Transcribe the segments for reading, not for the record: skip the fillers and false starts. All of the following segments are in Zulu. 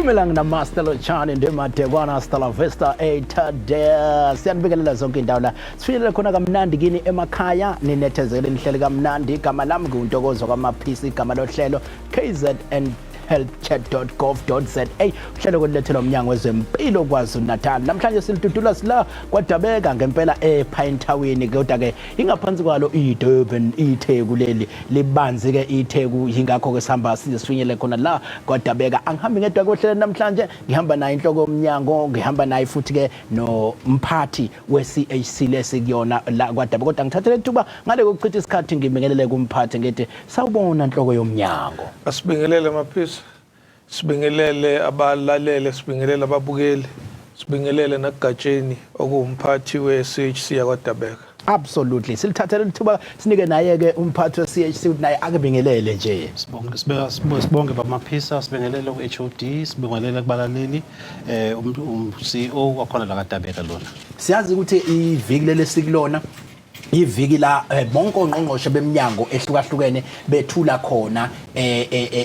Simelane namaster lochane ndematekwana hasta la vista etade siyanibikelela zonke indawo la sifinyelela khona kamnandi kini emakhaya ninethezele nihlele kamnandi igama lami nguNtokozo kwamaphisi igama lohlelo KZN Chat.gov.za uhlelo kolethela uMnyango wezeMpilo KwaZulu-Natali. Namhlanje silidudula sila KwaDabeka ngempela ePhayinthawini kodwa ke ingaphansi kwalo iDurban iThekwini libanzi ke iTheku ingakho ke sihamba sifinyele khona la KwaDabeka. Angihambi ngedwa kohlelo namhlanje ngihamba naye inhloko yoMnyango ngihamba naye futhi ke nomphathi weCHC lesikuyona la KwaDabeka kodwa ngithathele ithuba ngale kokuchitha isikhathi ngibingelele kumphathi ngithi sawubona inhloko yoMnyango. Asibingelele maphisi. Sibingelele abalalele, sibingelele ababukeli, sibingelele nakugatsheni okumphathi weCHC yakwaDabeka. Absolutely. Silithathele ithuba sinike naye ke umphathi weCHC naye akubingelele nje. Sibonge bamaphisa, sibingelele kuHOD, sibingelele kubalaleli CEO wakhona la KwaDabeka lona. Siyazi ukuthi iviki lesikulona iviki la bonke ongqongqoshe beMnyango ehlukahlukene bethula khona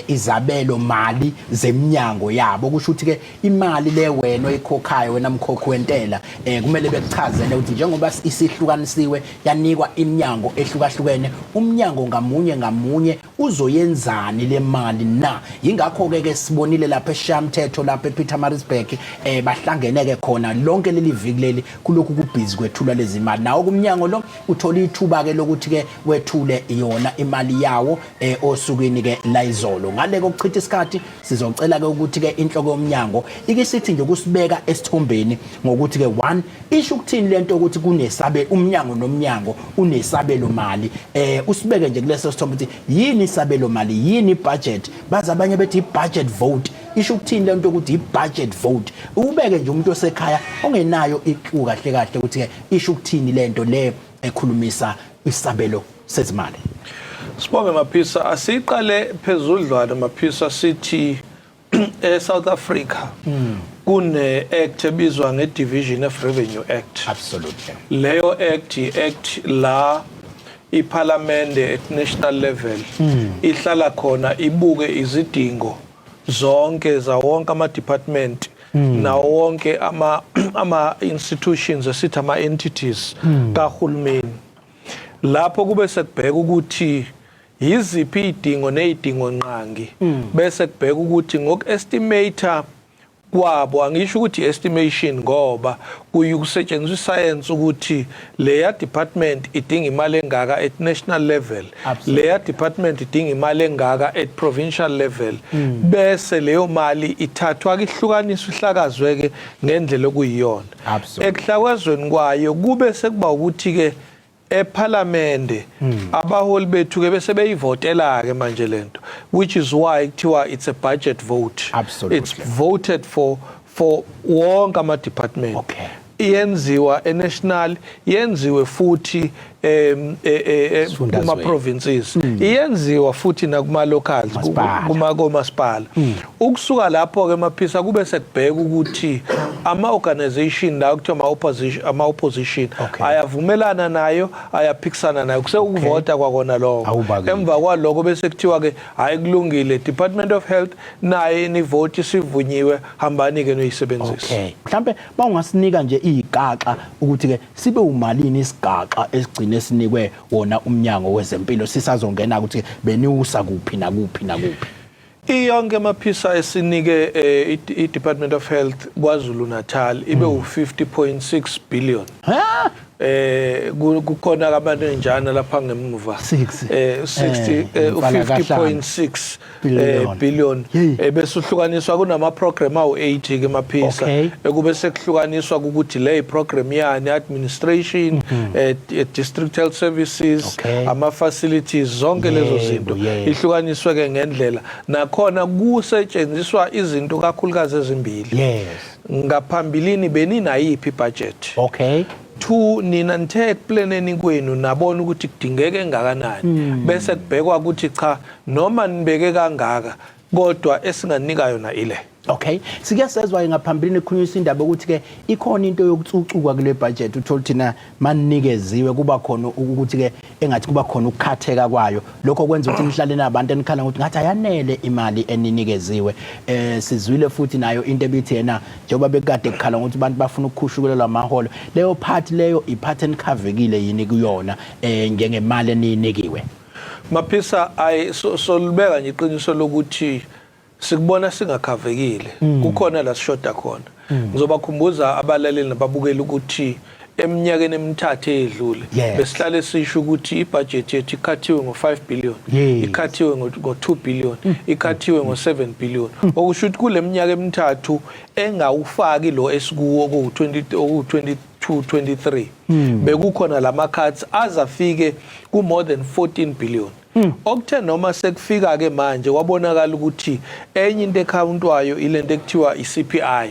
izabelo mali zeMnyango yabo kusho ukuthi ke imali le wena oyikhokhayo wena mkhokhi wentela kumele bekuchazele ukuthi njengoba isihlukanisiwe yanikwa iMnyango ehlukahlukene uMnyango ngamunye uzoyenzani le mali na ingakho ke sibonile lapha eShamthetho lapha ePietermaritzburg bahlangene ke khona lonke leli viki leli kulokhu kubhizi kwethula lezi mali nawo kuMnyango lo uthola ithuba ke lokuthi ke wethule yona imali yawo osukwini ke la izolo ngale kokuchitha isikhathi sizocela ke ukuthi ke inhloko yoMnyango ikisithi nje kusibeka esithombeni ngokuthi ke 1 isho ukuthini lento ukuthi kunesabe uMnyango noMnyango unesabelo mali usibeke nje kuleso sithombe ukuthi yini isabelo mali yini budget baza abanye bethi budget vote isho ukuthini lento ukuthi budget vote ubeke nje umuntu osekhaya ongenayo iqhu kahle kahle ukuthi ke isho ukuthini lento le ekhulumisa isabelo sezimali. Sibonge maphisa asiqale phezudlwana maphisa sithi eSouth Africa kune act ebizwa ngeDivision of Revenue Act. Absolutely. Leyo act la iParliament at national level ihlala khona ibuke izidingo zonke za wonke ama department na wonke ama institutions esithi ama entities kahulumeni lapho kube sekubheka ukuthi yiziphi idingo nezidingo nqangi bese kubheka ukuthi ngokuestimator kwabo angisho ukuthi estimation ngoba kuyukusetshenziswa science ukuthi leya department idinga imali engaka at national level leya department idinga imali engaka at provincial level bese leyo mali ithathwa ihlukaniswa ihlakazwe ke ngendlela okuyiyona ekuhlakwazweni kwayo kube sekuba ukuthi ke eParliament abaholi bethu ke bese beyivotela ke manje lento which is why kuthiwa it's a budget vote. Absolutely. It's voted for wonke ama department. Okay. Yenziwa national yenziwe futhi kuma provinces iyenziwa futhi nakuma locals kuma komasipala ukusuka lapho ke maphisa kube sekubheka ukuthi ama organization la kuthiwa ama opposition ayavumelana nayo ayaphikisana nayo kusekuvota kwakona lokho emva kwaloko bese kuthiwa ke hayi kulungile Department of Health naye ni vote sivunyiwe hambani ke noyisebenzisa. Okay mhlambe bawungasinika nje igaxa ukuthi ke sibe umalini isigaxa esigcine sinikwe wona uMnyango wezeMpilo sisazongena ukuthi beniusa kuphi na kuphi iyonke maphisa esinike iDepartment of Health KwaZulu-Natali ibe u50.6 billion kukhona abantu njana lapha ngemuva 50.6 billion bese uhlukaniswa kunama program awu80 ke maphisa ekube sekuhlukaniswa ukuthi le program yani administration district health services ama facilities zonke lezo zinto ihlukaniswe ke ngendlela nakhona kusetshenziswa izinto kakhulukazi ezimbili ngaphambilini beninayiphi budget 2 nina nithe planning kwenu nabona ukuthi kudingeke engakanani bese kubhekwa ukuthi cha noma nibeke kangaka kodwa esinganika yona ile. Okay, siyasezwa ngaphambilini kukhulunyiswa indaba ukuthi ke ikhona into yokucucuka kule budget uthola thina manikeziwe kuba khona ukuthi ke engathi kuba khona ukukhatheka kwayo lokho kwenza ukuthi nihlale nabantu enikhala ukuthi ngathi ayanele imali eninikeziwe. Sizwile futhi nayo into ebithi yena njengoba bekade kukhala ukuthi abantu bafuna ukukhushukelwa amaholo leyo part leyo iphathi enikhavekile yini kuyona njengemali eninikiwe. Maphisa solubeka nje iqiniso lokuthi sikubona singakhavekile kukhona la sishoda khona. Ngizobakhumbuza abalaleli nababukeli ukuthi eminyakeni emithathu edlule besihlale sisho ukuthi ibudget yethu ikhathiwe ngo5 billion, ikhathiwe ngo2 billion, ikhathiwe ngo7 billion. Okusho ukuthi kule minyaka emithathu engawufaki lo esikuwo ku2022 23 bekukhona lama cuts azafike ku more than 14 billion. Okuthe noma sekufika ke manje kwabonakala ukuthi enye into ekhawuntwayo ilento ekuthiwa iCPI.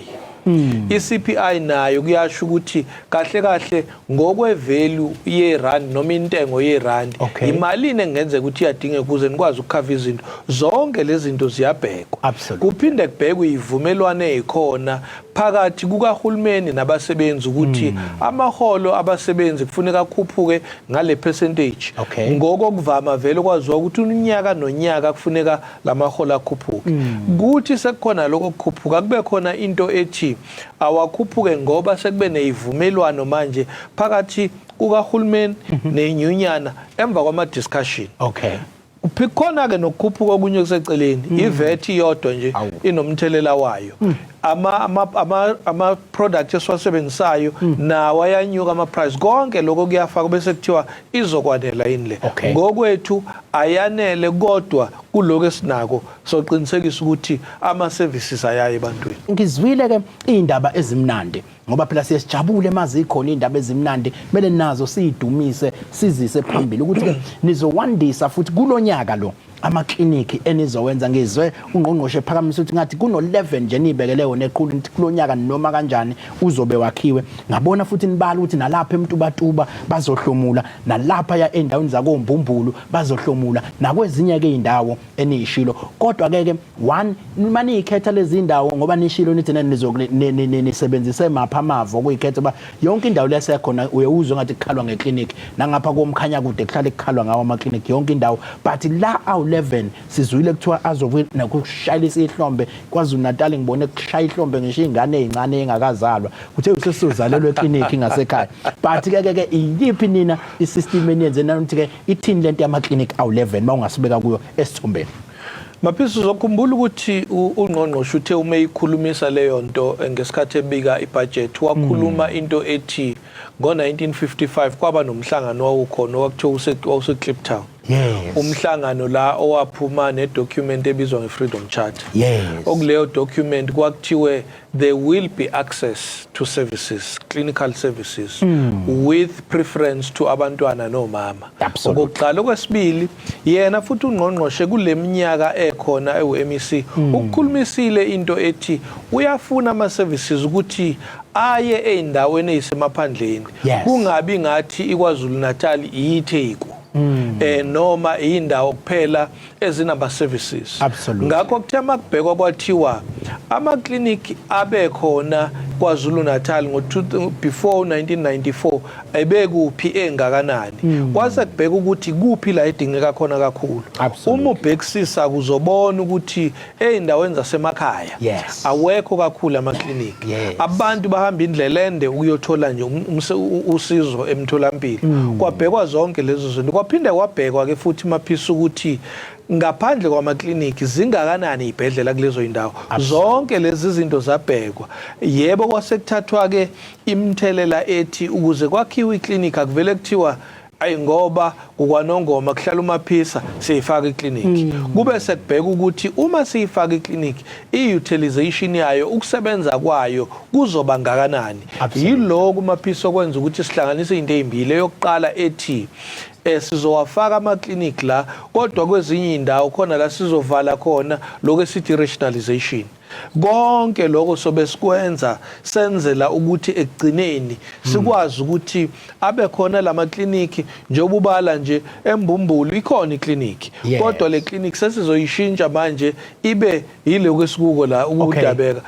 iCPI nayo kuyasho ukuthi kahle kahle ngokwevalue yerand noma intengo yerand imalini engenzeka ukuthi iyadingeka ukuze nikwazi ukukhava izinto zonke lezi zinto ziyabhekwa. Kuphinde kubhekwe ivumelwano ezikhona phakathi kukahulumeni nabasebenzi ukuthi amaholo abasebenzi kufuneka akhuphuke ngale percentage. Ngokokuvama vele kwaziwa ukuthi unyaka nonyaka kufuneka lamaholo akhuphuke. Kuthi sekukhona lokho kukhuphuka kube khona into ethi awakhuphuke ngoba sekube neyivumelwano manje phakathi kukahulumeni nenyunyana emva kwama discussion. Uphikona ke nokukhuphuka okunye kuseceleni iVAT iyodwa nje inomthelela wayo. Ama products esiwasebenzisayo nawo ayanyuka ama price konke lokho kuyafaka bese kuthiwa izokwanela yini le. Ngokwethu ayanele kodwa kuloko esinako soqinisekisa ukuthi ama services ayaye ebantwini. Ngizwile ke indaba ezimnandi ngoba phela siyasijabule mazi ikhona indaba ezimnandi kumele nazo siyidumise sizise phambili ukuthi nizowandisa futhi kulonyaka lo amakliniki enizowenza. Ngizwe uNgqongqoshe phakamisa ukuthi ngathi kuno 11 nje nibekele wona eqhulu kulonyaka noma kanjani uzobe wakhiwe. Ngabona futhi nibala ukuthi nalapha eMtubatuba bazohlomula, nalapha ya endaweni zakoMbumbulu bazohlomula, nakwezinye ke indawo enishilo. Kodwa ke one mani ikhetha lezi indawo ngoba nishilo nithi nisebenzise mapha amavo ukuyikhetha ba yonke indawo lesekhona uyezwa ngathi kukhalwa ngekliniki nangapha komkhanya kude kuhlale kukhalwa ngawo amakliniki yonke indawo. But la 11 sizwile kuthiwa azobuya nakushayisa ihlombe KwaZulu-Natali. Ngibone kushaya ihlombe ngisho ingane ezincane engakazalwa kuthe usesizalelwe ekliniki ngasekhaya. But ke iyiphi nina isystem eniyenze nanithi ke ithini lento yamakliniki 11 mawungasibeka kuyo esithombeni? Maphisa uzokhumbula ukuthi uNgqongqoshe uthe uma ikhulumisa leyo nto ngesikhathi ebika ibudget wakhuluma into ethi ngo1955 kwaba nomhlangano wawukhona wakuthiwa useCliptown. Umhlangano la owaphuma nedocument ebizwa ngeFreedom Charter. Okuleyo document kwakuthiwe there will be access to services, clinical services with preference to abantwana nomama. Okokuqala. Okwesibili yena futhi uNgqongqoshe kule minyaka ekhona ewu-MEC ukukhulumisile into ethi uyafuna ama services ukuthi aye eindaweni ezisemaphandleni kungabi ngathi iKwaZulu-Natali iyitheku noma indawo kuphela ezinaba services. Ngakho kuthema kubhekwa kwathiwa amakliniki abekhona KwaZulu-Natal before 1994 ebekuphi engakanani kwase kubheka ukuthi kuphi la idingeka khona kakhulu. Uma ubhekisisa kuzobona ukuthi eindaweni zasemakhaya awekho kakhulu amakliniki. Abantu bahamba indlela ende ukuyothola nje usizo emtholampilo. Kwabhekwa zonke lezo zinto. Kwaphinde kwabhekwa ke futhi maphisa ukuthi ngaphandle kwamakliniki zingakanani izibhedlela kulezo indawo. Zonke lezi zinto zabhekwa. Yebo kwasekuthathwa ke imthelela ethi ukuze kwakhiwe iklinika akuvele kuthiwa ayi ngoba kukwaNongoma kuhlala uMaphisa siyifaka ikliniki. Kube sekubheka ukuthi uma siyifaka ikliniki iutilization yayo ukusebenza kwayo kuzoba ngakanani. Yiloko uMaphisa okwenza ukuthi sihlanganise into ezimbili. Eyokuqala ethi sizowafaka amakliniki la kodwa kwezinye indawo khona la sizovala khona lokho esithi rationalization. konke lokho sobe sikwenza senzela ukuthi ekugcineni sikwazi ukuthi abe khona lama clinic njengoba ubala nje eMbumbulu ikhona iclinic kodwa le clinic sesizoyishintsha manje ibe yiloko esikuko la uDabeka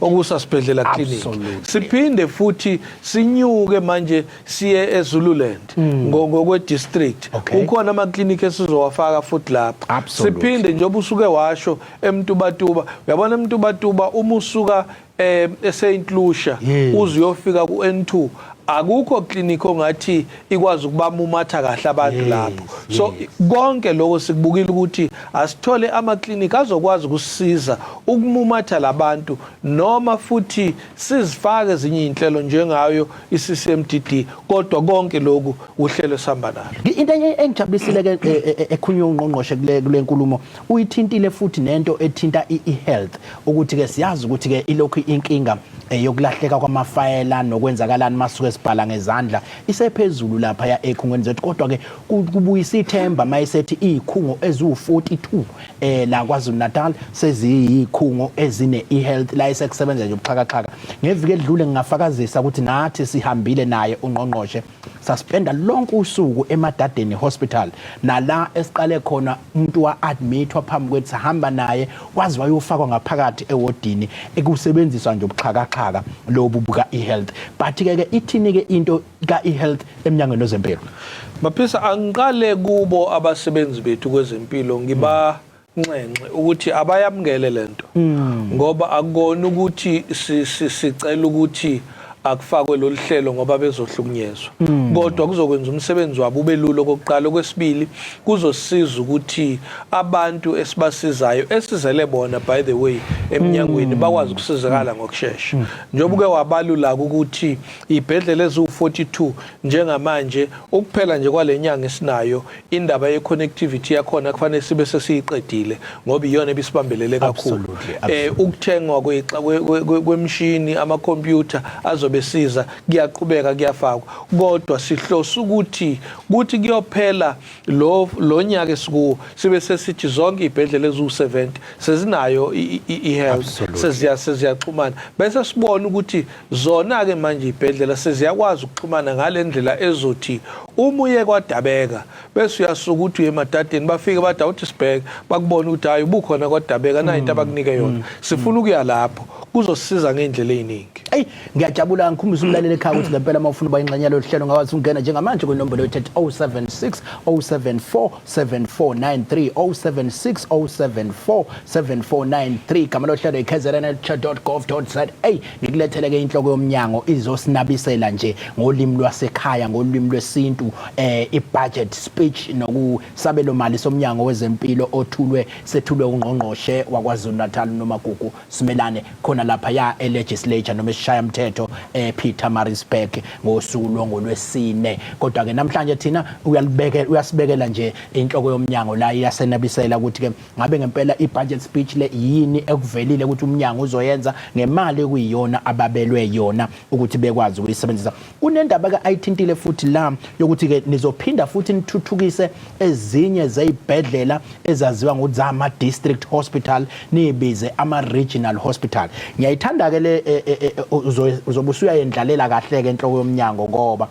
okusasibhedlela clinic siphinde futhi sinyuke manje siye eZululand ngokwe district ukhona ama clinic esizowafaka futhi lapha siphinde njengoba usuke washo eMtubatuba uyabona eMtubatuba uma usuka eSaint-Lucia uze uyofika ku N2 akukho clinic ongathi ikwazi ukubamumatha kahle abantu lapho so konke lokho sikubukile ukuthi asithole ama clinic azokwazi ukusisiza ukumumatha labantu noma futhi sizifake ezinye inhlelo njengayo iCCMDD kodwa konke lokhu uhlelo sihamba nalo into engijabulisile ke ekhunywa uNgqongqoshe kule nkulumo uyithintile futhi nento ethinta i-health ukuthi ke siyazi ukuthi ke ilokhu inkinga yokulahleka kwamafayela nokwenzakalana masuke sibhala ngezandla isephezulu lapha ya ekhungweni zethu kodwa ke kubuyisa ithemba mayisethi izikhungo ezu42 la KwaZulu-Natal seziyikhungo ezine e-health la isekusebenza nje ubuxhakaxhaka ngeviki edlule ngingafakazisa ukuthi nathi sihambile naye uNgqongqoshe suspenda lonke usuku eMadadeni Hospital nala esiqale khona umuntu wa-admithwa phambi kwethu sahamba naye wazi wayofakwa ngaphakathi ewodini ekusebenziswa nje ubuxhakaxhaka lobu buka e-health but ke ithini ke into ka e-health eMnyangweni wezeMpilo Maphisa angiqale kubo abasebenzi bethu kwezempilo ngiba ncenxe ukuthi abayamukele lento ngoba akukona ukuthi sicela ukuthi akufakwe lo hlelo ngoba bezohlukunyezwa kodwa kuzokwenza umsebenzi wabo ube lulo kokuqala okwesibili kuzosiza ukuthi abantu esibasizayo esizele bona by the way eMnyangweni bakwazi ukusizakala ngokusheshsha njengoba ke wabalula ukuthi ibhedlela ezu42 njengamanje ukuphela nje kwalenyanga esinayo indaba ye connectivity yakhona kufanele sibe sesiyiqedile ngoba iyona ebisibambelele kakhulu ukuthengwa kwemshini ama computer besiza kuyaqhubeka kuyafakwa kodwa sihlosa ukuthi kuyophela lo nyaka esikuwo sibe sesithi zonke ibhedlela ezu70 sezinayo i-health seziyaxhumana bese sibona ukuthi zona ke manje ibhedlela seziyakwazi ukuxhumana ngalendlela ezothi uma uye KwaDabeka bese uyasuka ukuthi uyeMadadeni bafike bathi awuthi sibheke bakubona ukuthi hayi ubukhona KwaDabeka na into abakunike yona sifuna ukuya lapho kuzosiza ngendlela eziningi ngiyajabula ngikhumbisa umlaleli ekhaya ukuthi ngempela mawufuna bayingxenye lo hlelo ngakwazi ungena njengamanje kwinombolo ethi 076 074 7493 076 074 7493 gama lo hlelo i-KZN Chat.gov.za ngikulethele ke inhloko yoMnyango izosinabisela nje ngolimi lwasekhaya ngolimi lwesintu i-budget speech nokusabelo mali soMnyango wezeMpilo sethulwe uNgqongqoshe wakwaZulu-Natal uNomagugu Simelane khona lapha ya legislature noma esishaya umthetho Peter Marisburg ngosuku lwesine kodwa ke namhlanje thina uyasibekela nje inhloko yoMnyango la iyasenabisela ukuthi ke ngabe ngempela i-budget speech le yini ekuvelile ukuthi uMnyango uzoyenza ngemali ekuyiyona ababelwe yona ukuthi bekwazi ukuyisebenzisa kunendaba ke ayithintile futhi la yokuthi ke nizophinda futhi nithuthukise ezinye zezibhedlela ezaziwa ngokuthi zama district hospital nibize ama regional hospital ngiyayithanda ke le uzobusuya yendlalela kahle ke inhloko yoMnyango ngoba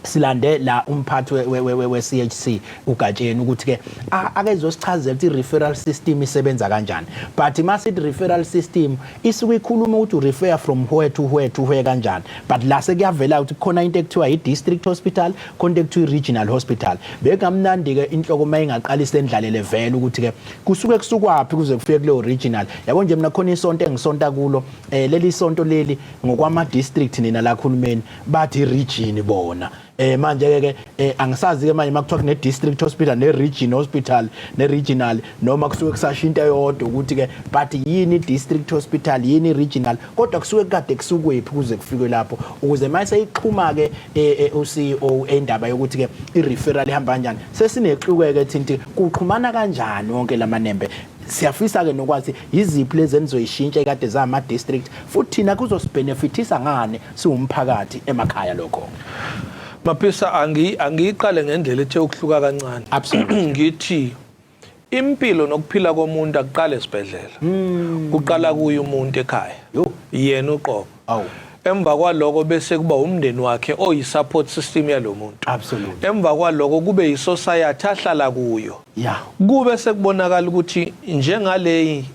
silande la umphathi we-CHC uGatsheni ukuthi ke akezosichazela ukuthi i-referral system isebenza kanjani but masithi referral system isuke ikhuluma ukuthi refer from where to where kanjani but la sekuyavela ukuthi khona into ekuthiwa i-district hospital khona ekuthiwa i-regional hospital bekamnandi ke inhloko mayingaqalisa endlalele vele ukuthi ke kusuke kusukwaphi kuze kufike kuleyo regional yabo nje mina khona isonto engisonta kulo leli sonto leli ngokwama district nina la khulumeni bathi region bona manje ke angisazi ke manje makuthiwa ne district hospital ne regional noma kusuke kusashinta yodwa ukuthi ke but yini district hospital yini regional kodwa kusuke kade kusukwephi kuze kufike lapho ukuze mase ixhuma ke uCEO endaba yokuthi ke i-referral ihamba kanjani sesinexukweke thinti kuqhumana kanjani wonke lamanembe siyafisa ke nokwazi iziphi lezi enizoyishintsha ekade zama district futhi thina kuzosibenefitisa ngane siwumphakathi emakhaya lokho Maphisa angiqale ngendlela ethe ukuhluka kancane absolutely ngithi impilo nokuphila komuntu akuqala esibhedlela kuqala kuye umuntu ekhaya yena uqobo emva kwaloko bese kuba umndeni wakhe oyi-support system yalomuntu absolutely emva kwaloko kube yi-society ahlala kuyo kube sekubonakala ukuthi njengaleyi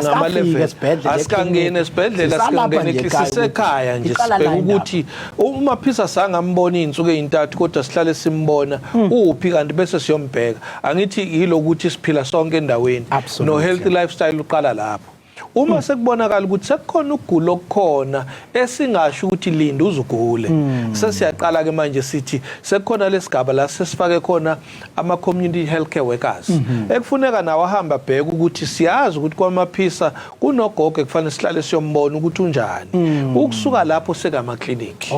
ngama-level asikangeni esibhedlela asikangeni sisekhaya nje sibheka ukuthi uMaphisa sangambona iy'nsuku ey'ntathu kodwa sihlale simbona uphi kanti bese siyombheka angithi yilokuthi siphila sonke endaweni no-healthy lifestyle uqala lapho uma sekubonakala ukuthi sekukhona ukugula okukhona esingasho ukuthi linda uzugule sesiyaqala ke manje sithi sekukhona lesigaba la sesifake khona ama community healthcare workers ekufuneka nawo ahamba bheka ukuthi siyazi ukuthi kwaMaphisa kunogogo ekufanele sihlale siyombona ukuthi unjani ukusuka lapho sekama clinic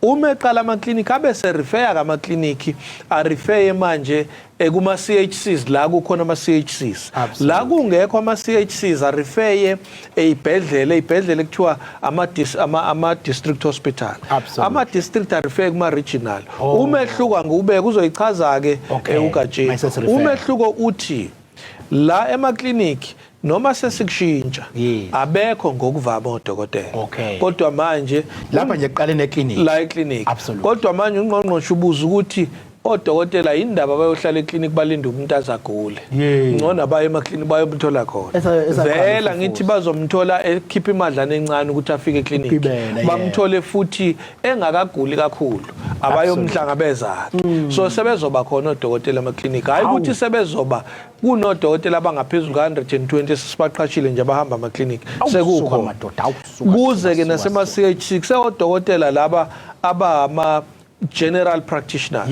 uma eqala ama-clinic abese refer kama-clinic arefeye manje kuma CHCs la kukhona ama-CHCs la kungekho ama-CHCs arefeye eyibhedlela ekuthiwa ama-district hospital ama-district arefeye kuma-regional umehluko ngubeka uzoyichaza-ke ugatsheni umehluko uthi la ema-clinic noma sesikushintsha abekho ngokuvama odokotela kodwa manje lapha nje kuqale neclinic la eclinic kodwa manje uNgqongqoshe ubuza ukuthi odokotela indaba bayohlala eclinic balinde umuntu azagule ngcono abaye emaclinic bayomthola khona vela ngithi bazomthola ekhipha imadlana encane ukuthi afike eclinic bamthole futhi engakaguli kakhulu abayomhlangabeza so sebezoba khona odokotela emaclinic hayi ukuthi sebezoba kunodokotela abangaphezulu ka120 sisibaqashile nje abahamba ama-clinic sekukho kuze ke nasema CHC kuseyodokotela laba abama general practitioner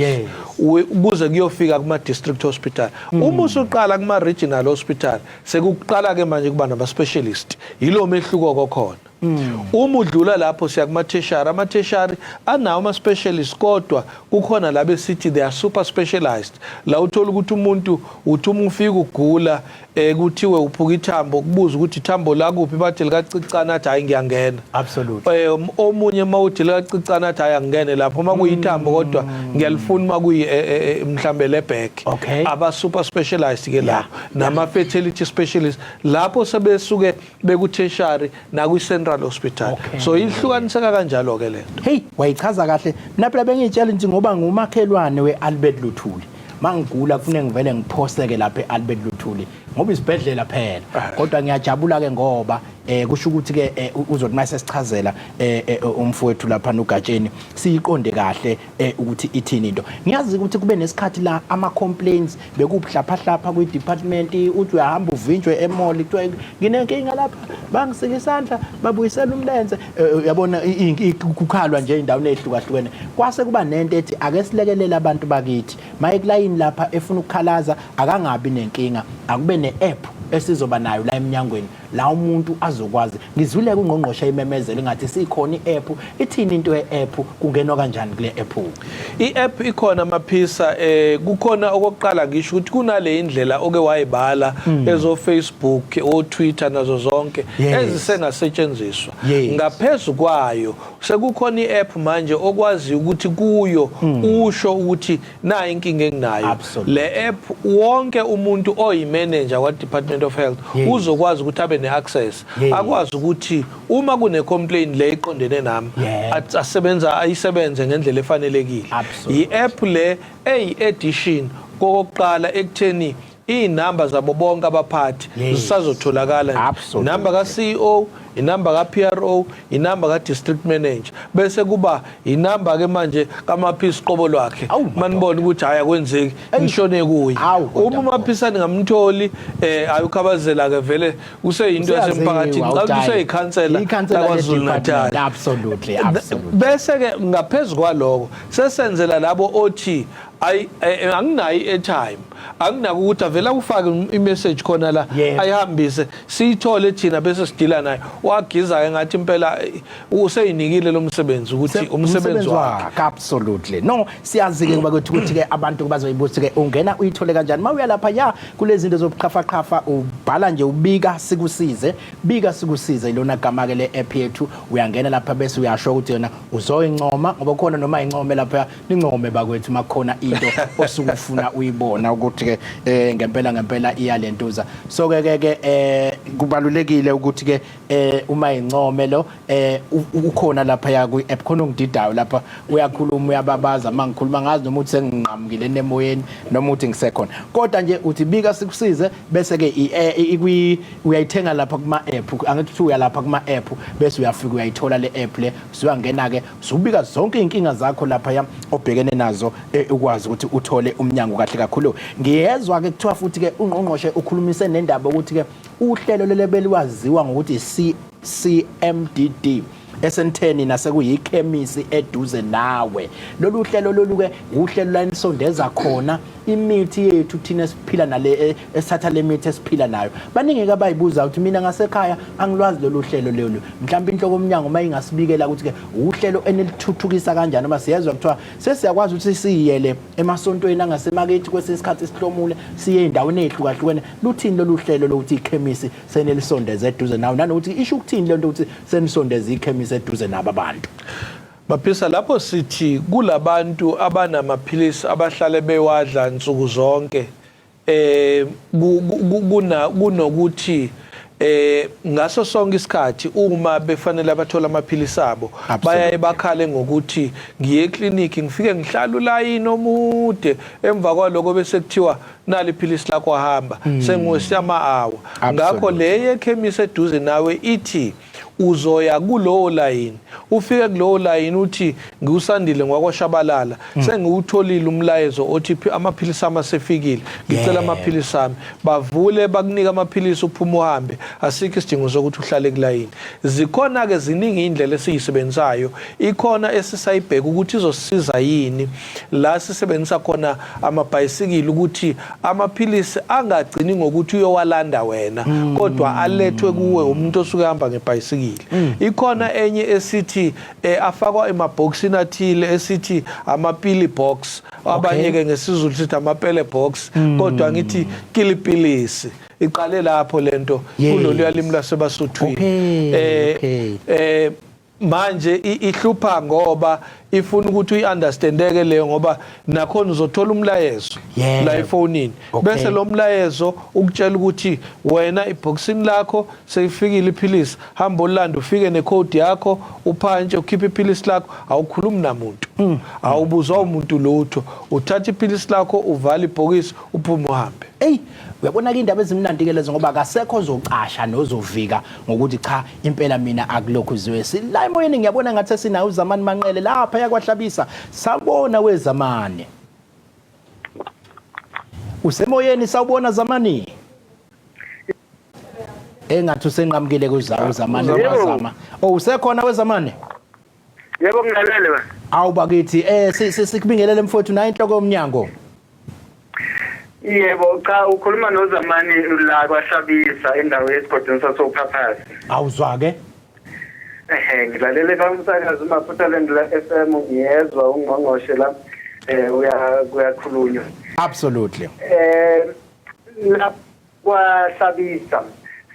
kuze kuyofika kuma district hospital uma usuqala kuma regional hospital sekuqala ke manje kuba nama specialist yilo mehluko kokhona uma udlula lapho siya kuma tertiary ama-tertiary anawo ama-specialist kodwa kukhona labe sithi they are super specialized la uthola ukuthi umuntu uthi uma ufika ugula kuthiwe uphuka ithambo kubuza ukuthi ithambo la kuphi bathi likacicana athi hayi ngiyangena omunye mawuthi likacicana athi hayi angene lapho uma kuyithambo kodwa ngiyalifuna uma kuyi mhlambe leback aba super specialized ke lapho nama fertility specialist lapho sebesuke beku-tertiary nakwi-central hospital so ihlukaniseka kanjalo ke lento hey wayichaza kahle mina phela bengitshela nje ngoba ngumakhelwane weAlbert Luthuli mangigula kufanele ngivele ngiphoseke lapha eAlbert Luthuli ngoba isibhedlela phela kodwa ngiyajabula ke ngoba kusho ukuthi ke uzothi mase sichazela umfowethu lapha nogatsheni siyiqonde kahle ukuthi ithini into ngiyazi ukuthi kube nesikhathi la ama complaints bekuhlapha kwi department uthi uyahamba uvinjwe emall kuthiwa nginenkinga lapha bangisika isandla babuyisela umlenze uyabona kukhalwa nje indawo ezihlukahlukene kwase kuba nento ethi ake silekelela abantu bakithi mayekulayini lapha efuna ukukhalaza akangabi nenkinga akube ne-app esizoba nayo la eMnyangweni la umuntu azokwazi ngizwile kuNgqongqoshe imemezelo ngathi sikhona i-app ithini into ye-app kungenwa kanjani kule app i-app ikhona Maphisa kukhona okokuqala ngisho ukuthi kunale indlela oke wayibala ezo Facebook o Twitter nazo zonke ezisengasetshenziswa ngaphezulu kwayo sekukhona i-app manje okwazi ukuthi kuyo usho ukuthi na inkinga enginayo le app wonke umuntu oyimanager wa Department of Health uzokwazi ukuthi abe ne-access akwazi ukuthi uma kune complaint le iqondene nami ayisebenze ngendlela efanelekile i-app le eyi-edition kokuqala ekutheni iy'namba zabo bonke abaphathi zisazotholakala inamba ka-CEO inamba ka-PRO inamba ka-district manager bese kuba inamba ke manje kaMaphisa qobo lwakhe manibona ukuthi hayi akwenzeki ngishone kuye uma uMaphisa ningamtholi ayukhabazela ke vele useyinto yasemphakathini ngathi useyikhansela KwaZulu-Natali absolutely bese ke ngaphezulu kwaloko sesenzela labo othi anginayo i-airtime anginako ukuthi avela ufake i-message khona la ayihambise siyithole thina bese sidila nayo wagiza ke ngathi impela useyinikile lo msebenzi ukuthi umsebenzi wakhe absolutely no siyazi ke ngoba ukuthi ke abantu bazoyibuza ke ungena uyithole kanjani mawuya lapha kulezi zinto zobuqhafa ubhala nje ubika sikusize ilona gama ke le app yethu uyangena lapha bese uyasho ukuthi yona uzoyincoma ngoba khona noma income lapha nincome bakwethu makhona into osuke ufuna uyibona ukuthi ke ngempela iyalentuza. So ke kubalulekile ukuthi ke uma income lo ukhona lapha ya ku app khona ungididayo lapha uyakhuluma uyababaza mangikhuluma ngazi noma uthi senginqamukile nemoyeni noma uthi ngisekhona. Kodwa nje uthi bika sikusize bese ke uyayithenga lapha kuma app angithi uya lapha kuma app bese uyafika uyayithola le app le usuyangena ke usubika zonke inkinga zakho lapha ya obhekene nazo ukwazi ukuthi uthole uMnyango kahle kakhulu. Ngiyezwa ke kuthiwa futhi ke uNgqongqoshe ukhulumise nendaba ukuthi ke uhlelo lelebeliwaziwa ngokuthi CMDD esenteni nasekuyikhemisi eduze nawe. Lolu hlelo lolu ke uhlelo lanisondeza khona imithi yethu thina siphila nale esatha le mithi esiphila nayo. Baningi ke bayibuza ukuthi mina ngasekhaya angilwazi lolu hlelo lolu. Mhlawumbe inhloko yoMnyango mayingasibikela ukuthi ke uhlelo enilithuthukisa kanjani noma siyezwa kuthiwa sesiyakwazi ukuthi siyele emasontweni angasemakethi kwesesikhathi esihlomule siye endaweni ezihlukahlukene. Luthini lolu hlelo lokuthi ikhemisi senelisondeza eduze nawe nanokuthi isho ukuthini lento ukuthi senisondeza ikhemisi eduze nabo abantu? Baphisa lapho sithi kulabantu abanamaphilisi abahlale bewadla nsuku zonke kunokuthi ngaso sonke isikhathi uma befanele abathola amaphilisi abo bayaye bakhale ngokuthi ngiye eclinic ngifike ngihlala ulayini omude emva kwaloko bese kuthiwa nali iphilisi lakho hamba sengosiyama hour. Ngakho le ekhemisi eduze nawe ithi uzoya kulowo line ufike kulowo line uthi ngiusandile ngwaKwaShabalala sengiwutholile umlayezo othi amaphilisi amasefikile ngicela amaphilisi ami bavule bakunika amaphilisi uphuma uhambe asikho isidingo sokuthi uhlale kulayini. Zikhona ke ziningi indlela esiyisebenzayo ikhona esisayibheka ukuthi izosiza yini la sisebenzisa khona amabhayisikili ukuthi amaphilisi angagcini ngokuthi uyowalanda wena kodwa alethwe kuwe umuntu osuke hamba ngebhayisikili. Ikhona enye esithi afakwa emabhoxini athile esithi amapili box abanye ke ngesizulu sithi amapele box kodwa ngithi kilipilisi iqale lapho lento kulolu yalimi laseBasuthwini. Manje ihlupha ngoba ifuna ukuthi uyiunderstandeke leyo ngoba nakhona uzothola umlayezo la efonini bese lo mlayezo ukutshela ukuthi wena iboxini lakho seyifikile iphilisi hamba olanda ufike necode yakho uphanje ukhipha iphilisi lakho awukhulumi namuntu awubuzwa umuntu lutho uthatha iphilisi lakho uvala ibhokisi uphuma uhambe. Uyabona ke indaba ezimnandi ke lezo ngoba akasekho ozocasha nozovika ngokuthi cha impela mina akulokhu ziwe la emoyeni ngiyabona ngathi sinayo uZamani Manqele lapha yakwaHlabisa sabona weZamani usemoyeni sawubona Zamani engathi usenqamukile kuZamani wazama usekhona weZamani? Yebo ngilalele wena. Awubakithi sikubingelele mfowethu na inhloko yoMnyango. Yebo cha ukhuluma noZamani la kwaHlabisa endaweni esigodini sasoPhaphasi. Awuzwa ke? Ngilalele kamsakazi uMaphuthaland la FM ngiyezwa uNgqongqoshe la uyakhulunywa. Absolutely. La kwaHlabisa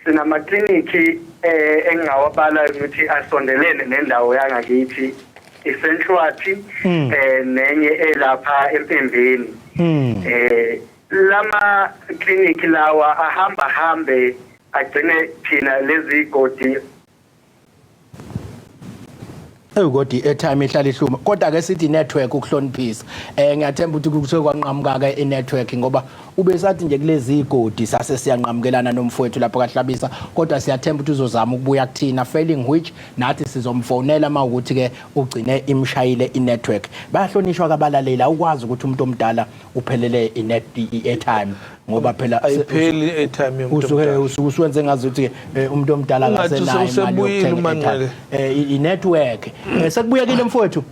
sinama-clinic engingawabala ukuthi asondelene nendawo yangakithi iSenhlwathi nenye elapha eMpembeni. Lama clinic lawa ahambe agcine thina lezi godi Ugodi airtime ihlala ihluma kodwa ke sithi network ukuhloniphisa ngiyathemba ukuthi kuthiwe kwanqamuka ke inetwork ngoba ubesathi nje kulezi igodi sase siyanqamukelana nomfowethu lapho kaHlabisa kodwa siyathemba ukuthi uzozama ukubuya kuthina failing which nathi sizomfonela mawukuthi ke ugcine imshayile inetwork. Bayahlonishwa kabalaleli ukwazi ukuthi umuntu omdala uphelele i-airtime ngoba phela ayipheli airtime yomuntu omdala usuwenze ngazuthi umuntu omdala akasenayo imali yokuthenga i-network sekubuyekile mfowethu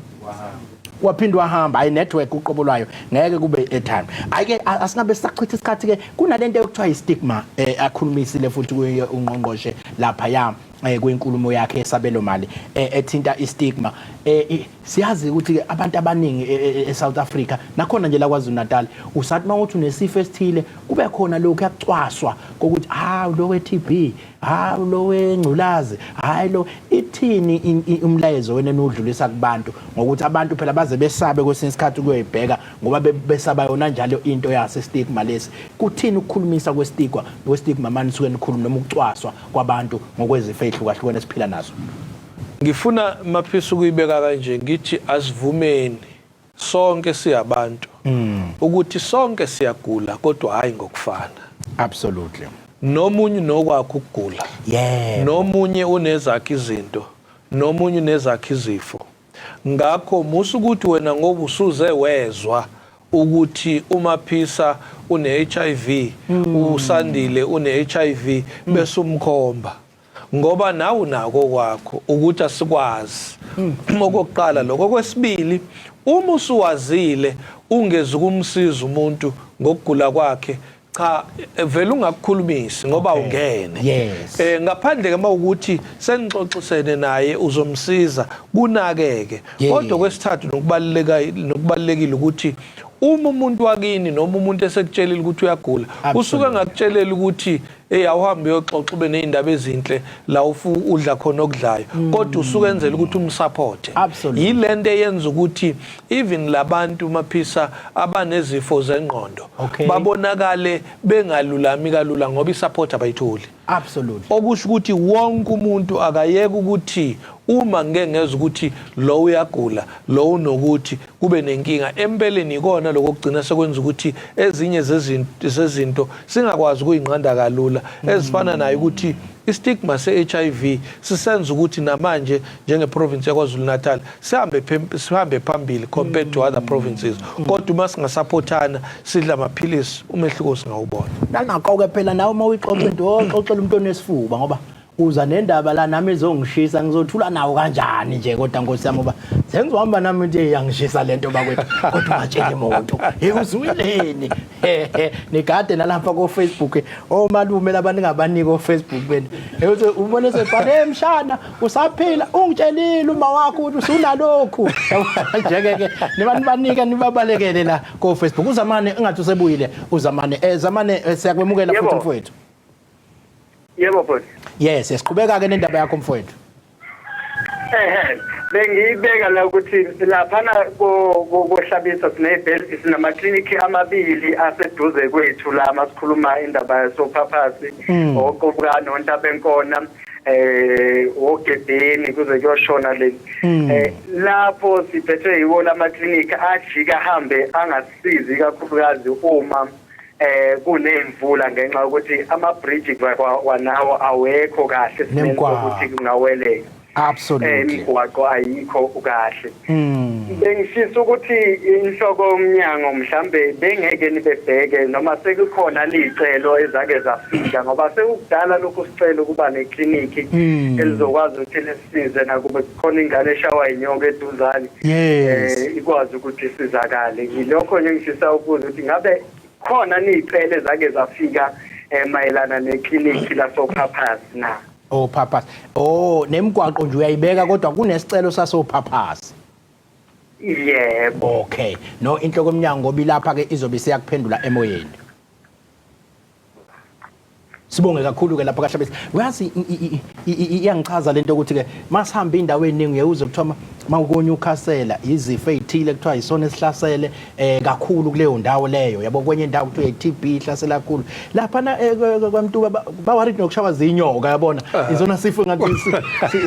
waphindwa wahamba hayi network uqobolwayo ngeke kube airtime. Ayike asingabe sisachitha isikhathi ke kunalento ekuthiwa istigma akhulumisile futhi uNgqongqoshe lapha ya kwenkulumo yakhe esabelo mali ethinta istigma siyazi ukuthi abantu abaningi eSouth Africa nakhona nje la KwaZulu-Natal usathi mawuthi unesifo esithile kube khona lokho yakucwaswa ukuthi lo we-TB lo wengculazi lo ithini umlayezo wena nodlulisa kubantu ngokuthi abantu phela baze besabe kwesinye isikhathi kuyoyibheka ngoba besaba yona njalo into yase stigma lesi kuthini ukukhulumisa kwestigma manje suke nikhuluma noma ukucwaswa kwabantu ngokwezifo ehlukahlukene esiphila nazo. Ngifuna maphisa ukuyibeka kanje ngithi asivumeni sonke siyabantu ukuthi sonke siyagula kodwa hayi ngokufana. Absolutely. Nomunye nokwakho ukugula. Nomunye unezakhe izinto, nomunye unezakhe izifo. Ngakho musu ukuthi wena ngoba usuze wezwa ukuthi uMaphisa une-HIV, uSandile une-HIV bese umkhomba. Ngoba nawe unako kwakho ukuthi asikwazi. Okokuqala lokho, kwesibili uma usuwazile ungeze ukumsiza umuntu ngokugula kwakhe cha vele ungakukhulumisi ngoba ungene. Ngaphandle ke mawukuthi senixoxisene naye uzomsiza kunakeke. Kodwa kwesithathu nokubalekile ukuthi uma umuntu wakini noma umuntu esekutshelile ukuthi uyagula usuke ngakutshelela ukuthi awuhambe uyoxoxa ube nezindaba ezinhle la udla khona okudlayo kodwa usuke enzela ukuthi umsupport. Yilento eyenza ukuthi even labantu Maphisa abanezifo zengqondo babonakale bengalulami kalula ngoba isupport abayitholi. Okusho ukuthi wonke umuntu akayeke ukuthi uma ngengeza ukuthi lo uyagula lo unokuthi kube nenkinga empeleni ikona lokugcina sekwenza ukuthi ezinye zezinto singakwazi ukuyinqanda kalula ezifana nayo ukuthi istigma se-HIV sisenza ukuthi namanje njenge-province yaKwaZulu-Natal sihambe phambili compared to other provinces kodwa uma singasupportana sidla amaphilisi umehluko singawubona. Nangaqoke phela nawe uma uyixoxa into oxoxela umuntu onesifuba ngoba uza nendaba la nami ezongishisa ngizothula nawo kanjani nje kodwa Nkosi yami ngoba sengizohamba nami nje yangishisa lento bakwethu kodwa ungatshela imoto uzwileni nigade nalapha ko Facebook omalume labantu ngabaniki ko Facebook beni uthi ubone sebhale emshana usaphila ungitshelile uma wakho ukuthi usunalokhu njeke nibanika nibabalekele la ko Facebook uzamane engathi usebuyile uzamane zamane siyakwemukela futhi mfowethu. Yebo boss. Yes, siqhubeka ke nendaba yakho mfowethu. Bengiyibeka la ukuthi laphana kohlabisa sinama clinic amabili aseduze kwethu la masikhuluma indaba yasophaphasi oqobuka noNtabenkona oGedeni kuze kuyoshona le lapho siphethwe yiwo lama clinic ajika hambe angasizi kakhulukazi uma kunemvula ngenxa ukuthi ama-bridge kwanawo awekho kahle simeni ukuthi kungaweleka. Imigwaqo ayikho kahle. Bengishisa ukuthi inhloko yoMnyango mhlambe bengeke nibebheke noma sekukhona licelo ezake zafika ngoba sekudala lokho sicela ukuba nekliniki elizokwazi ukuthi lesize nakube khona ingane eshawa inyongo eduzane ikwazi ukuthi isizakale. Yilokho nje ngishisa ukuze ukuthi ngabe khona nicele zake zafika mayelana nekliniki la soPhaphasi na. Phaphasi. Nemigwaqo nje uyayibeka kodwa kunesicelo sasoPhaphasi. Yebo. Okay. No inhloko yoMnyango bilapha ke izobe siyakuphendula emoyeni. Sibonge kakhulu ke lapha kaHlabisa. Uyazi iyangichaza lento ukuthi ke masihamba indawo eningi uze kuthiwa mawukonyukhasela izifo ezithile kuthiwa isona esihlasele kakhulu kuleyo ndawo leyo yabo kwenye indawo kuthiwa iTB ihlasela kakhulu lapha na kwaMntu bawaridi nokushaba zinyoka yabona izona sifo ngathi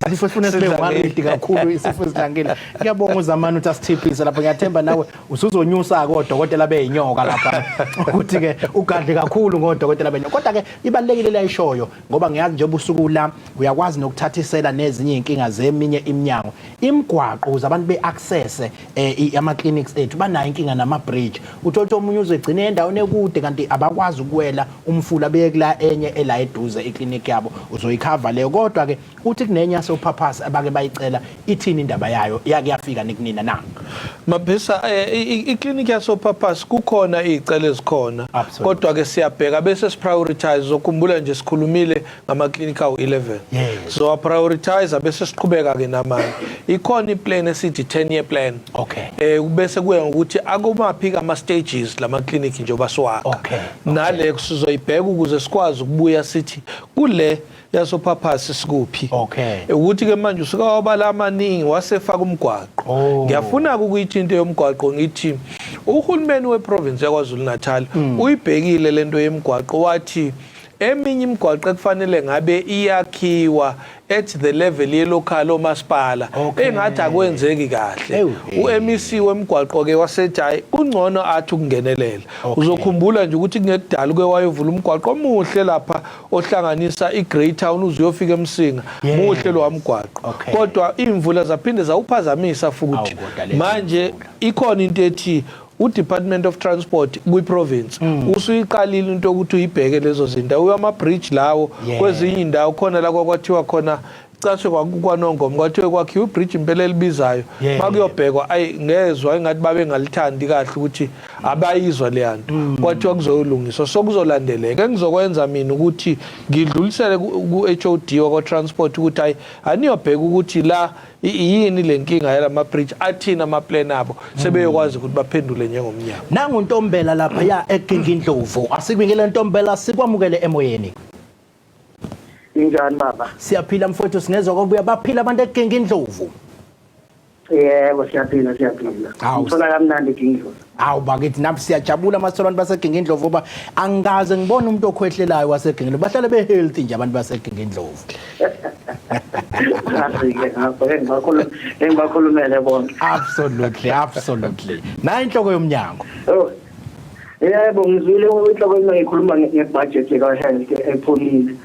sifo sifuna sibe waridi kakhulu isifo esidlangile. Ngiyabonga uzamani uthi asithiphise lapha ngiyathemba nawe usuzonyusa kodokotela beyinyoka lapha ukuthi ke ugadle kakhulu ngodokotela benyoka kodwa ke ibalekile la ishoyo ngoba ngiyazi nje ubusuku la uyakwazi nokuthathisela nezinye inkinga zeminye iminyango imigwaqo uzabantu beaccess ama clinics ethu banayo inkinga nama bridge uthola omunye uzegcina endaweni ekude kanti abakwazi ukuwela umfula beyekula enye ela eduze iclinic yabo uzoyikhava leyo kodwa ke uthi kunenya soPhaphasi abake bayicela ithini indaba yayo yakuyafika nikunina na Maphisa iclinic yasoPhaphasi kukhona izicelo ezikhona kodwa ke siyabheka bese siprioritize ukukhumbula nje sikhulumile ngama clinic awu 11 so prioritize bese siqhubeka ke namanye ikhona plan esithi 10-year plan. Okay. Bese kuya ukuthi akumaphi ama stages lama clinic nje obaswaka. Okay. Nale sizoyibheka ukuze sikwazi ukubuya sithi kule yasophaphasi sikuphi. Okay. Ukuthi ke manje usuka wabala amaningi wasefaka umgwaqo. Ngiyafuna ukuthi into yomgwaqo ngithi uhulumeni weprovince yaKwaZulu-Natali uyibhekile lento yemgwaqo wathi eminye imigwaqo ekufanele ngabe iyakhiwa at the level yelocal omasipala engathi akwenzeki kahle. uMEC wemgwaqo ke wasethi hayi kungcono athi ukungenelela. Uzokhumbula nje ukuthi kungekudala ke wayevula umgwaqo omuhle lapha ohlanganisa iGreat Town uzuyofika eMsinga muhle lo wamgwaqo. Kodwa imvula zaphinde zawuphazamisa futhi. Manje ikhona into ethi uDepartment of Transport kwiprovince usuyiqalile into ukuthi uyibheke lezo zinto uyama bridge lawo kwezinye indawo khona la kwathiwa khona case kwaNongoma kwathiwa kwakhiwa ibridge impela elibizayo makuyobhekwa ayi ngezwe engathi babe ngalithandi kahle ukuthi abayizwa le yanto kwathiwa kuzolungiswa sokuzolandeleka engizokwenza mina ukuthi ngidlulisele ku-HOD wakwa transport ukuthi hayi aniyobheka ukuthi la yini lenkinga yalama bridge athina ama plan abo sebeyokwazi ukuthi baphendule njengomnyango. Nangu Ntombela lapha ya eKzinheLandlovu asikubingele Ntombela sikwamukele emoyeni. Injani baba? Siyaphila mfowethu singezwe kobuya baphila abantu eKzinheLandlovu. Yebo siyaphila. Ngithola kamnandi eKzinheLandlovu. Hawu bakithi nathi siyajabula masolwana baseKzinheLandlovu ngoba angikaze ngibone umuntu okwehlelayo waseKzinheLandlovu bahlale be healthy nje abantu baseKzinheLandlovu. Engibakhulumele bonke. Absolutely. Na inhloko yoMnyango. Yebo ngizwile inhloko yoMnyango ikhuluma ngebudget ka-health ephumile.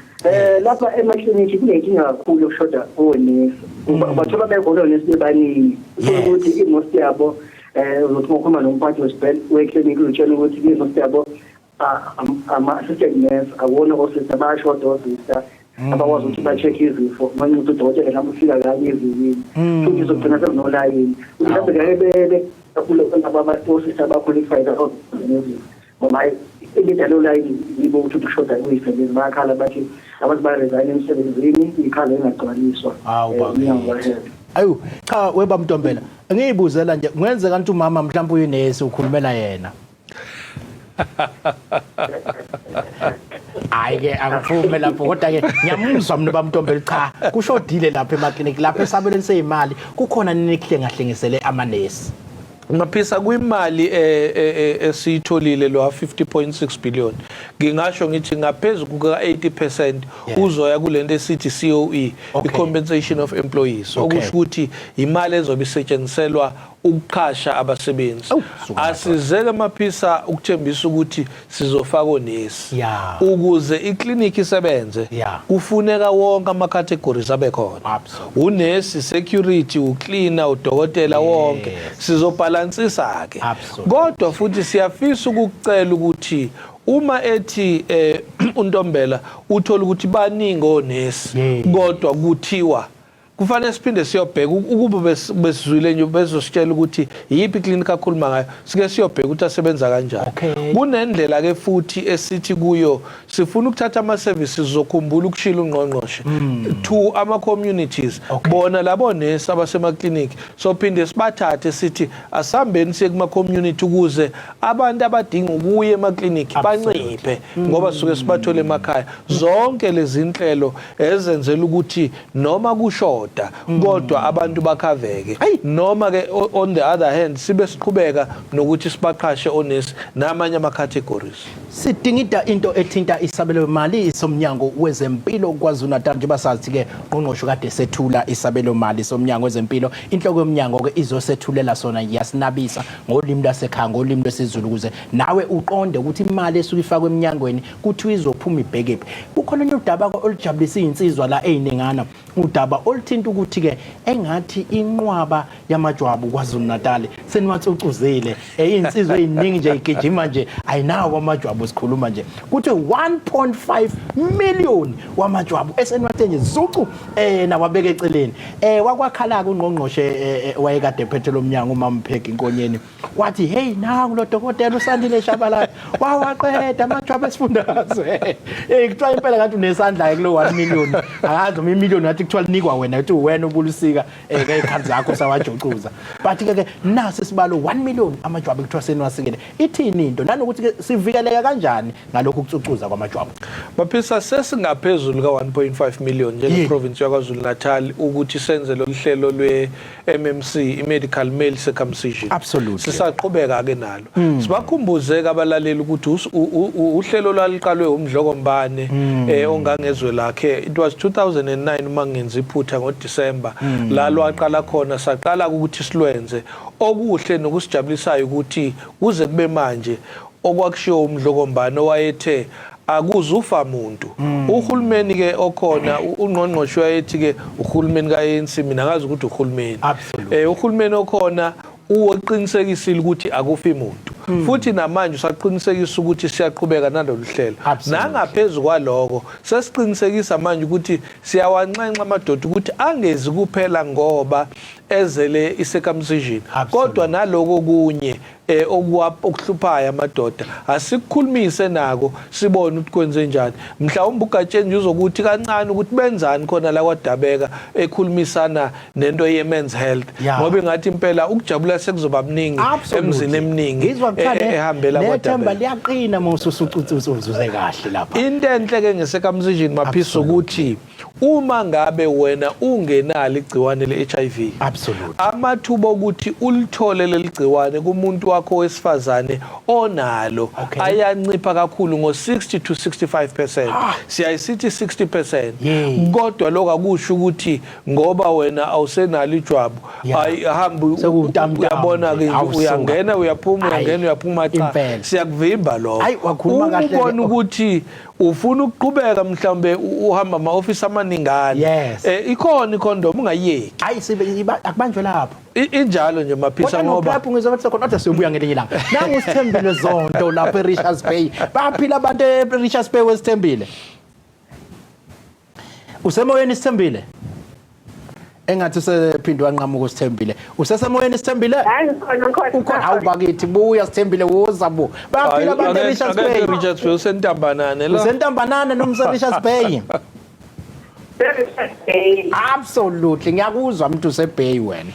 Lapha emaklinikhi kunenkinga kakhulu yokushoda onesi. Bathola bekhona onesi bebaningi. Ukuthi imost yabo uzothi ngokhuluma nomphathi weklinikhi utshela ukuthi imost yabo ama-assistant nurse awona osista bayashoda osista abakwazi ukuthi ba-check izifo manje ukuthi udokotela noma ufika kanye evikini futhi izogcina sekunolayini mhlawumbe ngeke osista abaqualified ngoba elidalo layini yibo ukuthi ushoda kuyisebenzisa bayakhala bathi abantu baresign emsebenzini ikhala engagcwaliswa. Ayu cha weba Mntombela ngiyibuzela nje ngwenze kanti umama mhlawumbe uyinesi ukhulumela yena. Ayike angiphume lapho kodwa ke ngiyamuzwa mina baMntombela cha kushodile lapha emaklinikhi lapha esabelweni sezimali kukhona ninikhlengahlengisele amanesi. Maphisa kwimali esiyitholile lo 50.6 billion ngingasho ngithi ngaphezulu kuka 80% uzoya kulento esithi COE i-compensation of employees okusho ukuthi imali ezobe isetshenziselwa ukuqhasha abasebenzi. Asizeke Maphisa ukuthembisa ukuthi sizofaka onesi ukuze iklinikhi isebenze kufuneka wonke ama categories abe khona. Unesi, security, ucleaner, udokotela wonke sizobalansisa ke. Kodwa futhi siyafisa ukucela ukuthi uma ethi uNtombela uthola ukuthi baningi onesi kodwa kuthiwa kufanele siphinde siyobheka ukuba besizwile nje bezositshela ukuthi yipi clinic akhuluma ngayo sike siyobheka ukuthi asebenza kanjani. Kunendlela ke futhi esithi kuyo sifuna ukuthatha ama services zokhumbula ukushila uNgqongqoshe to ama communities bona labo nesi abasema clinic sophinde sibathathe sithi asambeni siye kuma community ukuze abantu abadinga ukuya ema clinic banciphe ngoba suke sibathole emakhaya. Zonke lezi inhlelo ezenzela ukuthi noma kusho kodwa abantu bakhaveke noma ke on the other hand sibe siqhubeka nokuthi sibaqhashe onesi namanye ama categories. Sidingida into ethinta isabelo mali soMnyango wezeMpilo KwaZulu-Natali nje basazi ke uNgqongqoshe kade sethula isabelo mali soMnyango wezeMpilo inhloko yoMnyango ke izosethulela sona yasinabisa ngolimi lasekhaya ngolimi lwesiZulu ukuze nawe uqonde ukuthi imali esuka ifakwe eMnyangweni kuthi izophuma ibhekephi. Kukhona udaba olujabulisa insizwa la einingana udaba oluthinta ukuthi ke engathi inqwaba yamajwabu KwaZulu-Natali seniwathucuzile insizwe eziningi nje igijima nje ayinawo amajwabu sikhuluma nje kuthi 1.5 million wamajwabu esenwathe nje zucu nawabeke eceleni wakwakhala uNgqongqoshe wayekade ephethe loMnyango uMampheki Inkonyeni wathi hey nangu lo dokotela uSandile Tshabalala wawaqeda amajwabu esifundazwe kuthiwa impela kanti unesandla kulo 1 million akazi uma imillion ngathi kuthiwa linikwa wena uthi wena ubulusika ngekhathi zakho sawajuquza but ke nasi sibalo 1 million amajwabu kuthiwa senwasikele ithini into nanokuthi ke sivikeleka kanjani ngalokhu kucucuza kwamajwabu baphisa sesingaphezulu ka 1.5 million njenge province yaKwaZulu-Natal ukuthi senze lo hlelo lwe-MMC i-medical male circumcision absolutely sisaqhubeka ke nalo sibakhumbuzeka abalaleli ukuthi uhlelo lwaliqalwe uMdlokombane ongangezwe lakhe it was 2009 uma ngenza iphutha ngoDisemba la lwaqala khona saqala ukuthi silwenze okuhle nokusijabulisayo ukuthi kuze kube manje okwakushiwo uMdlokombane owayethe akuzufa umuntu uhulumeni ke okhona uNgqongqoshe wayethi ke uhulumeni kaANC mina ngazi ukuthi uhulumeni uhulumeni okhona uqinisekisile ukuthi akufi umuntu futhi namanje usaqinisekisa ukuthi siyaqhubeka nalolu hlelo nangaphezulu kwaloko sesiqinisekisa manje ukuthi siyawanxenxa amadoda ukuthi angezi kuphela ngoba ezele i-circumcision kodwa naloko kunye okuhluphayo amadoda asikukhulumise nako sibone ukuthi kwenze njani mhlawumbe uGkt uzokuthi kancane ukuthi benzani khona la KwaDabeka ekhulumisana nento ye-men's health ngoba ngathi impela ukujabula sekuzoba mningi emzini eminingi ehambela KwaDabeka liyaqina mawususucucuzuze kahle lapha into enhle ke nge-circumcision maphisa ukuthi uma ngabe wena ungenalo igciwane le-HIV amathuba ukuthi ulithole leli gciwane kumuntu wakho wesifazane onalo ayancipha kakhulu ngo-60 to 65%. Siyayisithi 60%. Kodwa lokho akusho ukuthi ngoba wena awusenalo ijwabu ayihambi uyabona ke uyangena uyaphuma cha siyakuvimba lokho ubona ukuthi ufuna ukuqhubeka mhlambe uhamba ama-office amaningana ikhona ikhondom ungayiyeki akubanjwe lapho injalo nje maphisa ngoba lapho ngizokuthi kodwa siyobuya ngelinye ilanga nangu uSithembile Zonto lapha eRichards Bay baphila abantu eRichards Bay weSithembile usemoyeni Sithembile engathi usephindwe wanqamuka uSithembile usesemoyeni Sithembile ukhona awubakithi buya Sithembile wozabu baphila abantu eRichards Bay Richards Bay usentambanane la usentambanane nomse Richards Bay absolutely ngiyakuzwa umuntu useBay wena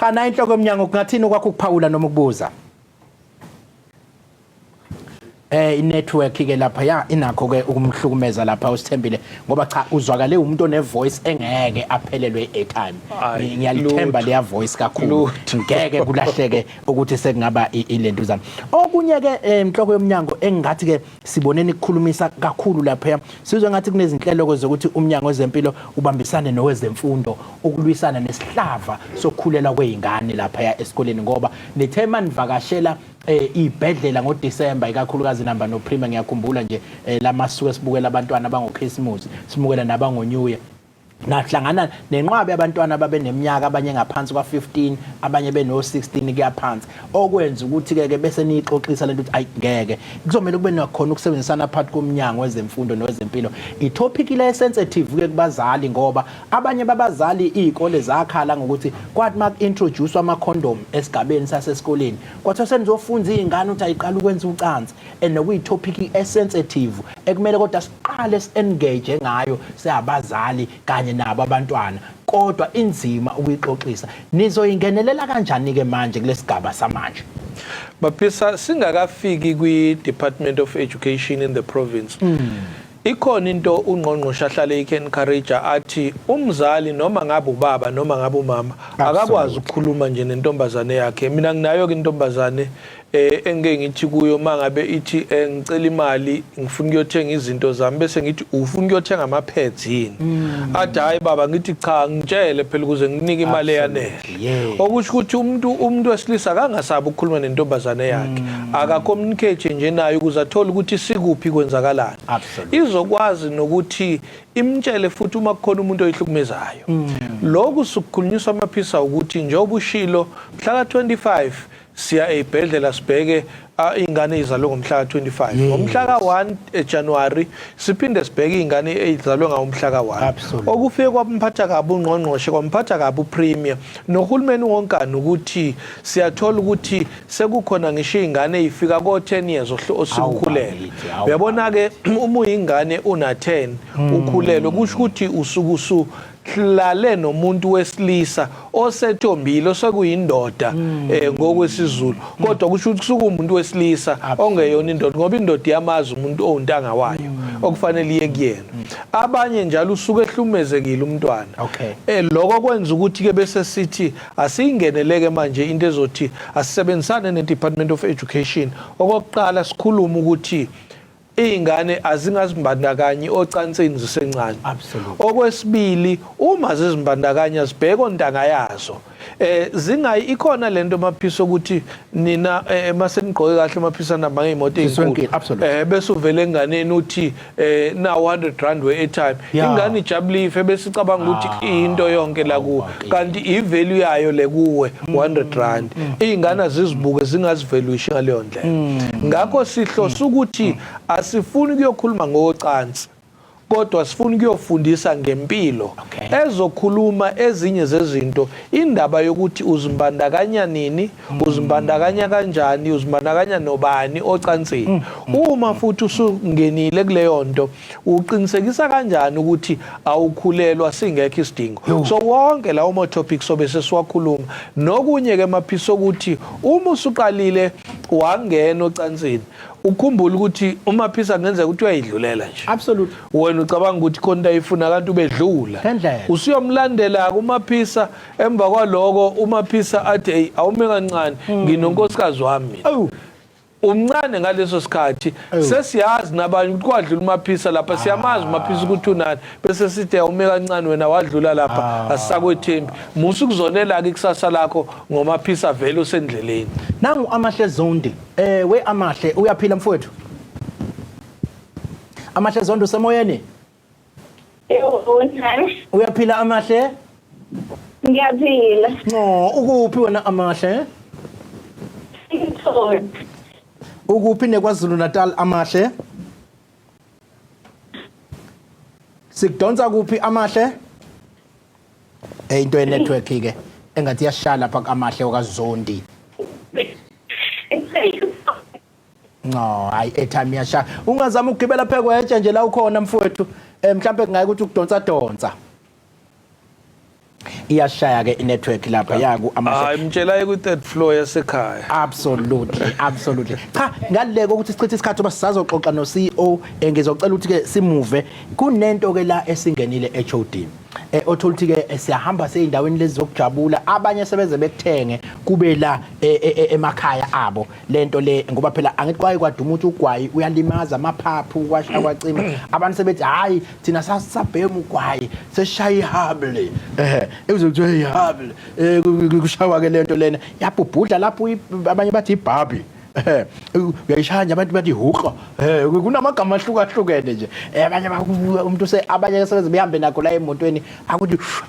cha na inhloko yoMnyango kungathini kwakho ukuphawula noma ukubuza i-network ke lapha inakho ke ukumhlukumeza lapha uSithembile ngoba cha uzwakale umuntu one voice engeke aphelelwe airtime ngiyalithemba leya voice kakhulu ngeke kulahleke ukuthi sekungaba ilentuzana okunye ke inhloko yoMnyango engathi ke siboneni ukukhulumisa kakhulu lapha sizwe ngathi kunezinhlelo zokuthi uMnyango wezeMpilo ubambisane nowezemfundo ukulwisana nesihlava sokukhulela kweingane lapha esikoleni ngoba nithema nivakashela ibhedlela ngoDisemba ikakhulukazi namba no Prima ngiyakhumbula nje lamasuku sibukela abantwana abangoChristmas simukela nabangoNew Year nahlangana nenqwabe abantwana babe neminyaka abanye ngaphansi kwa15 abanye beno16 kuyaphansi okwenza ukuthi ke bese nixoxisa lento ukuthi ayingeke kuzomela kube nakhona ukusebenzisana phakathi koMnyango wezemfundo nowezempilo itopic le sensitive ke kubazali ngoba abanye babazali izikole zakhala ngokuthi kwathi mak introduce ama condom esigabeni sasesikoleni kwathi senizofunda izingane ukuthi ayiqala ukwenza ucansi and nokuyitopic esensitive ekumele kodwa siqale engage ngayo seabazali kanye nabo abantwana kodwa inzima ukuyixoxisa nizoyingenelela kanjani ke manje kulesigaba samanje baphisa singakafiki kwi-Department of Education in the province ikhona into uNgqongqoshe ahlale encourage athi umzali noma ngabe ubaba noma ngabe umama akakwazi ukukhuluma nje nentombazane yakhe mina nginayo ke intombazane engeke ngithi kuyo mangabe ithi ngicela imali ngifuna ukuyothenga izinto zami bese ngithi ufuna ukuyothenga ama-pads yini athi hayi baba ngithi cha ngitshele phela ukuze nginike imali eyanele okusho ukuthi umuntu wesilisa akangasabi ukukhuluma nentombazane yakhe aka-communicate nje nayo ukuze athole ukuthi sikuphi kwenzakalani izokwazi nokuthi imtshele futhi uma kukhona umuntu oyihlukumezayo lokhu sikukhulunyiswa amaphisa ukuthi njengoba ushilo mhla ka-25 siya ebhedlela sibheke ingane ezalwe ngomhlaka 25 ngomhlaka 1 January siphinde sibheke ingane ezalwe ngomhlaka 1 okufike kwamphatha kabi uNgqongqoshe kwamphatha kabi uPremier nohulumeni wonkana ukuthi siyathola ukuthi sekukhona ngisho ingane ifika ko 10 years osikukhulelwe uyabona ke uma uyingane una 10 ukhulelwe kusho ukuthi usuku hlale nomuntu wesilisa osethombile osekuyindoda ngokwesizulu kodwa kusho ukuthi kusukumuntu wesilisa ongeyona indoda ngoba indoda iyamazi umuntu owuntanga wayo okufanele iye kuyena abanye njalo usuke ehlumezekile umntwana lokho kwenza ukuthi ke bese sithi asiyingeneleke manje into ezothi asisebenzisane neDepartment of Education okokuqala sikhuluma ukuthi ingane azingazimbandakanye ocansini zisencane okwesibili uma zizimbandakanya zibheke ontanga yazo zingayi ikhona lento maphisa ukuthi nina masenigqoke kahle maphisa namba ngeimoto ezinkulu bese uvele enganeni uthi na 100 rand we airtime ingane ijabulife bese icabanga ukuthi into yonke la kuwe kanti ivalue yayo le kuwe 100 rand ingane azizibuke zingazivaluishi ngaleyo ndlela ngakho sihlosa ukuthi asifuni kuyokhuluma ngocansi kodwa sifuna ukuyofundisa ngempilo ezokhuluma ezinye zezinto indaba yokuthi uzimbandakanya nini uzimbandakanya kanjani uzimbandakanya nobani ocansini uma futhi usungenile kuleyo nto uqinisekisa kanjani ukuthi awukhulelwa singekho isidingo so wonke lawo mo topics obese siwakhuluma nokunye ke maphisa ukuthi uma usuqalile wangena ocansini ukhumbula ukuthi umaphisa ngenzeka ukuthi uyayidlulela nje absolutely wena ucabanga ukuthi khona ayifuna kanti ubedlula usiyomlandela kumaphisa emva kwaloko umaphisa athi hey awume kancane nginonkosikazi wami umncane ngaleso sikhathi sesiyazi nabanye ukuthi kwadlula umaphisa lapha siyamazi umaphisa ukuthi unani bese sithi awume kancane wena wadlula lapha asisakwethembi musu kuzonela ke ikusasa lakho ngomaphisa vele usendleleni nangu Amahle Zondi we Amahle uyaphila mfowethu Amahle Zondi usemoyeni uyaphila Amahle ngiyaphila ukuphi wena Amahle ukuphi neKwaZulu-Natal Amahle sikudonsa kuphi Amahle into ye network ke engathi yashala lapha kaMahle okaZondi no hayi airtime yasha ungazama ukugibela phekweje nje la ukhona mfowethu mhlambe kungayi ukuthi ukudonsa iyashaya ke inetwork lapha yaku Amahle imtshela ku third floor yasekhaya absolutely cha ngaleko ukuthi sichithe isikhathi basisazoxoxa no CEO ngizocela ukuthi ke simuve kunento ke la esingenile HOD othola ukuthi ke siyahamba seyindaweni lezi zokujabula abanye sebeze bekuthenge kube la emakhaya abo lento le ngoba phela angithi kwaye kwaduma ukuthi ugwayi uyalimaza amaphaphu kwasha kwacima abantu sebethi hayi thina sasabhema ugwayi seshaya ihable ekuzokuthiwa ihable kushawa ke lento lena yabhubhudla lapho abanye bathi ibhabi uyayishaya abantu bathi huqa kunamagama ahlukahlukene nje abanye umuntu abanye sebenza behambe nakho la emotweni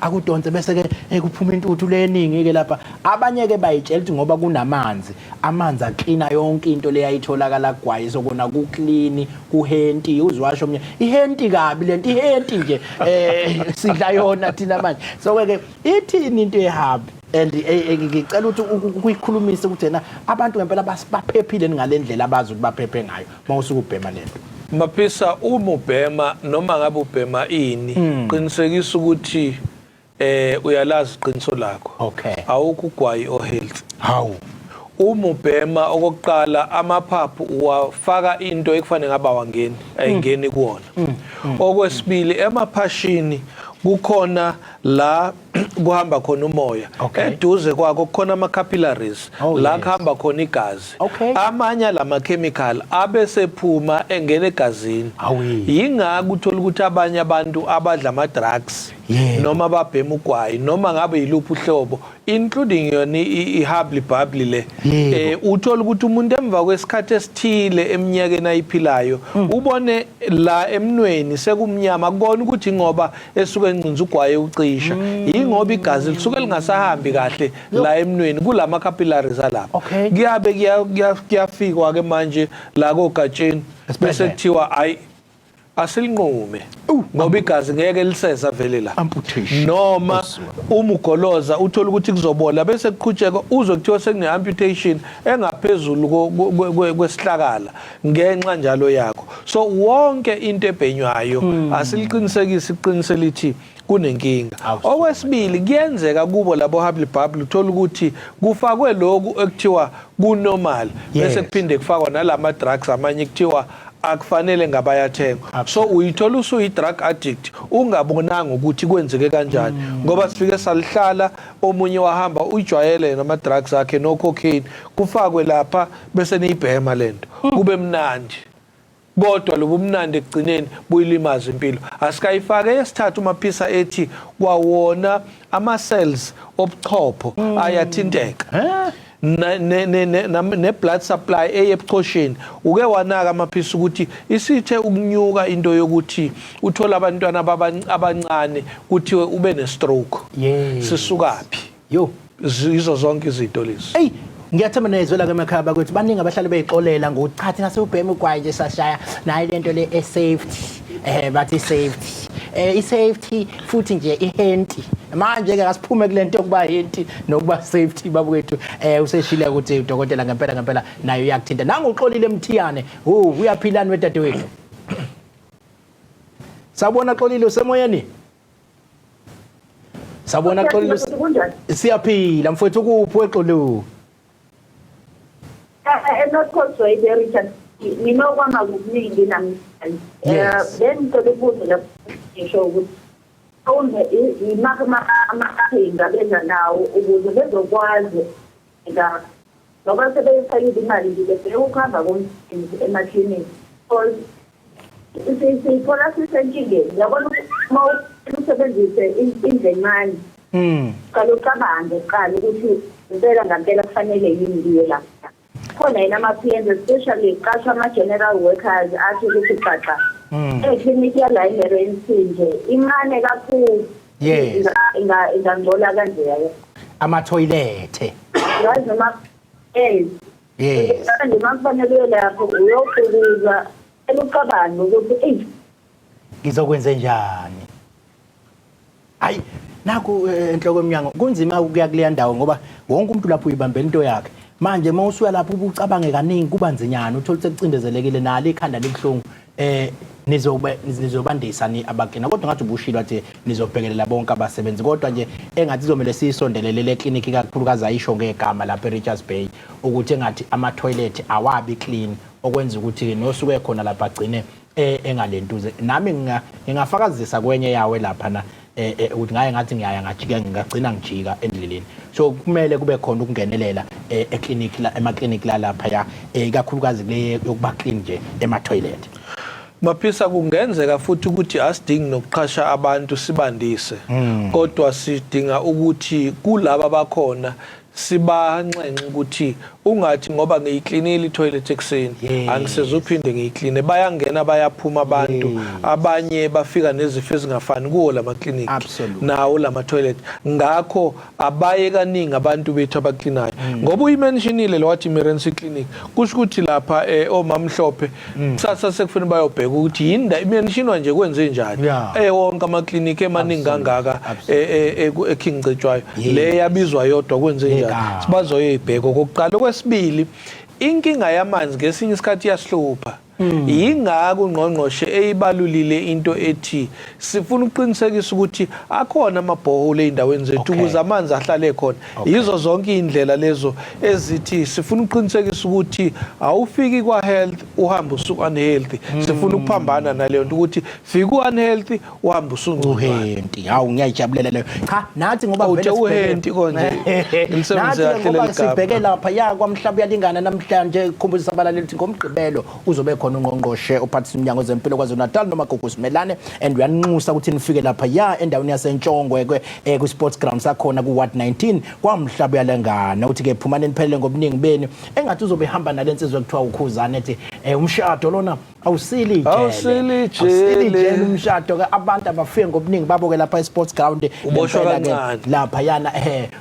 akudonse bese ke kuphuma intuthu leningi ke lapha abanye ke bayitshela ukuthi ngoba kunamanzi amanzi aklina yonke into leyayitholakala kugwayi sokona ku clean kuhenti uzwasho omnye ihenti kabi lento ihenti nje sidla yona thina manje so ke ithini into ehabi and ngicela ukuthi ukuyikhulumisa ukuthi yena abantu ngempela baphephile ngalendlela abazi ukuthi baphephe ngayo mawusuka ubhema lento maphisa uma ubhema noma ngabe ubhema ini qiniseka ukuthi uyalazi iqiniso lakho awukho ugwayi ohealth hawu uma ubhema okokuqala amaphaphu uwafaka into ekufanele ngaba wangeni ayingeni kuona okwesibili emaphashini kukhona la kuhamba khona umoya eduze kwakho kukhona ama capillaries la kuhamba khona igazi amanye lama chemical abesephuma engene egazini yingaka uthola ukuthi abanye abantu abadla ama drugs noma babhema ugwayi noma ngabe yiluphi uhlobo including yona ihabli babli le uthola ukuthi umuntu emva kwesikhathi esithile eminyakeni ayiphilayo ubone la emnweni sekumnyama akubona ukuthi ngoba esuke encinza ugwayi ucisha ingoba igazi lisuke lingasahambi kahle la emnweni kulama capillaries alapha kuyabe kuyafikwa ke manje la kogatsheni bese kuthiwa hayi asilinqume ngoba igazi ngeke liseza vele la noma uma ugoloza uthola ukuthi kuzobola bese kuqhutsheka uzokuthiwa sekune amputation engaphezulu kwesihlakala ngenxa njalo yakho. So wonke into ebhenywayo asiliqinisekise iqiniso lithi kunenkinga. Okwesibili kuyenzeka kubo labo hubble uthola ukuthi kufakwe lokhu ekuthiwa kunormal bese kuphinde kufakwa nalama drugs amanye kuthiwa akufanele ngabayathengwa. So uyithola usuyi drug addict ungabonanga ukuthi kwenzeke kanjani ngoba sifike salihlala omunye wahamba uyijwayele nama drugs akhe no cocaine kufakwe lapha bese niyibhema lento kube mnandi kodwa lobu mnandi ekugcineni buyilimaza impilo. Asikayifake esithathu maphisa ethi kwawona ama cells obuchopho ayathinteka ne blood supply eyebuchosheni uke wanaka amaphisa ukuthi isithe ukunyuka into yokuthi uthola abantwana abancane kuthiwe ube ne stroke sisukaphi izo zonke izinto lezi. Ngiyathemba nezwela kemakhaya bakwethu baningi abahlali beyixolela ngokuthi cha thina sewubhema ugwayi nje sashaya nayo lento le safety bathi safety i-safety futhi nje ihenti manje ke asiphume kulento yokuba henti nokuba safety bakwethu useshile ukuthi udokotela ngempela nayo iyakuthinta nangu uxolile Mthiyane uyaphilani wedadewethu sabona xolile usemoyeni sabona xolile siyaphila mfowethu kuphi weXolo not also Richard mina kwama kuningi namhlanje then to the board la show ukuthi awunde imakhinga benza nawo ukuze bezokwazi ngoba sebeyifakile imali nje ukuhamba komsebenzi emakliniki because siyithola sisenkingeni yabona uma usebenzise indlemani qala ucabange qala ukuthi ngempela kufanele yini liye lapha khona yena ama-PNs especially qasha ama-general workers athi ukuthi xaxa ekliniki yala i-emergency nje incane kakhulu ingangcola kanjeya amathoyilethe yazi noma nje makufanele lapho uyokhubuza elucabange ukuthi ngizokwenze njani. Hayi naku enhloko yoMnyango kunzima ukuya kuleya ndawo ngoba wonke umuntu lapho uyibambela into yakhe manje mawusuya lapho ubucabange kaningi kuba nzinyana uthola sekucindezelekile nalo ikhanda libhlungu nizobandisa ni abakena kodwa ngathi ubushilo wathi nizobhekelela bonke abasebenzi kodwa nje engathi izomela sisondelele le clinic kakhulukazi ayisho ngegama lapha eRichards Bay ukuthi engathi ama toilet awabi clean okwenza ukuthi nosuke khona lapha agcine engalentuze nami ngingafakazisa kwenye yawe lapha na ukuthi ngaye ngathi ngiyaya ngajika ngingagcina ngijika endleleni so kumele kube khona ukungenelela eclinic la emaclinic la lapha ya ikakhulukazi le yokuba clean nje ema toilet. Maphisa kungenzeka futhi ukuthi asidingi nokuqhasha abantu sibandise kodwa sidinga ukuthi kulabo abakhona sibanxenxe ukuthi ungathi ngoba ngiyiklinile itoilet ekseni angisezophinde ngiyikline bayangena bayaphuma abantu abanye bafika nezifo ezingafani kuwo lama clinic nawo lama toilet ngakho abaye kaningi abantu bethu abaklinayo ngoba uyimentionile lo wathi emergency clinic kusho ukuthi lapha omamhlophe kusasa sekufanele bayobheka ukuthi yinda imentionwa nje kwenze njani wonke ama clinic emaningi kangaka ekhingcetshwayo le yabizwa yodwa kwenze njani sibazoyibheka kokuqala. Okwesibili inkinga yamanzi ngesinye isikhathi yahlupha yingako uNgqongqoshe eyibalulile into ethi sifuna ukuqinisekisa ukuthi akhona amabhohole endaweni zethu ukuze amanzi ahlale khona yizo zonke indlela lezo ezithi sifuna ukuqinisekisa ukuthi awufiki kwa health uhamba usuku unhealthy sifuna ukuphambana naleyo nto ukuthi fika unhealthy uhamba usungcuhenti hawu ngiyayijabulela leyo cha nathi ngoba vele uhenti konje imsebenzi yahle leligaba sibheke lapha ya kwamhlaba yalingana namhlanje ukukhumbula isabalala lithi ngomgqibelo uzobe khona khona uNgqongqoshe uphathe uMnyango wezeMpilo KwaZulu-Natali noMagugu Simelane and uyanxusa ukuthi nifike lapha ya endaweni yaseNtshongwe ku sports ground sakhona ku Ward 19 kwamhlaba yalengana uthi ke phumane niphelele ngobuningi beni engathi uzobe ehamba nalensizwe ekuthiwa uKhuzana ethi umshado lona awusili ijele umshado ke abantu abafike ngobuningi baboke lapha esports ground uboshwa kancane lapha yana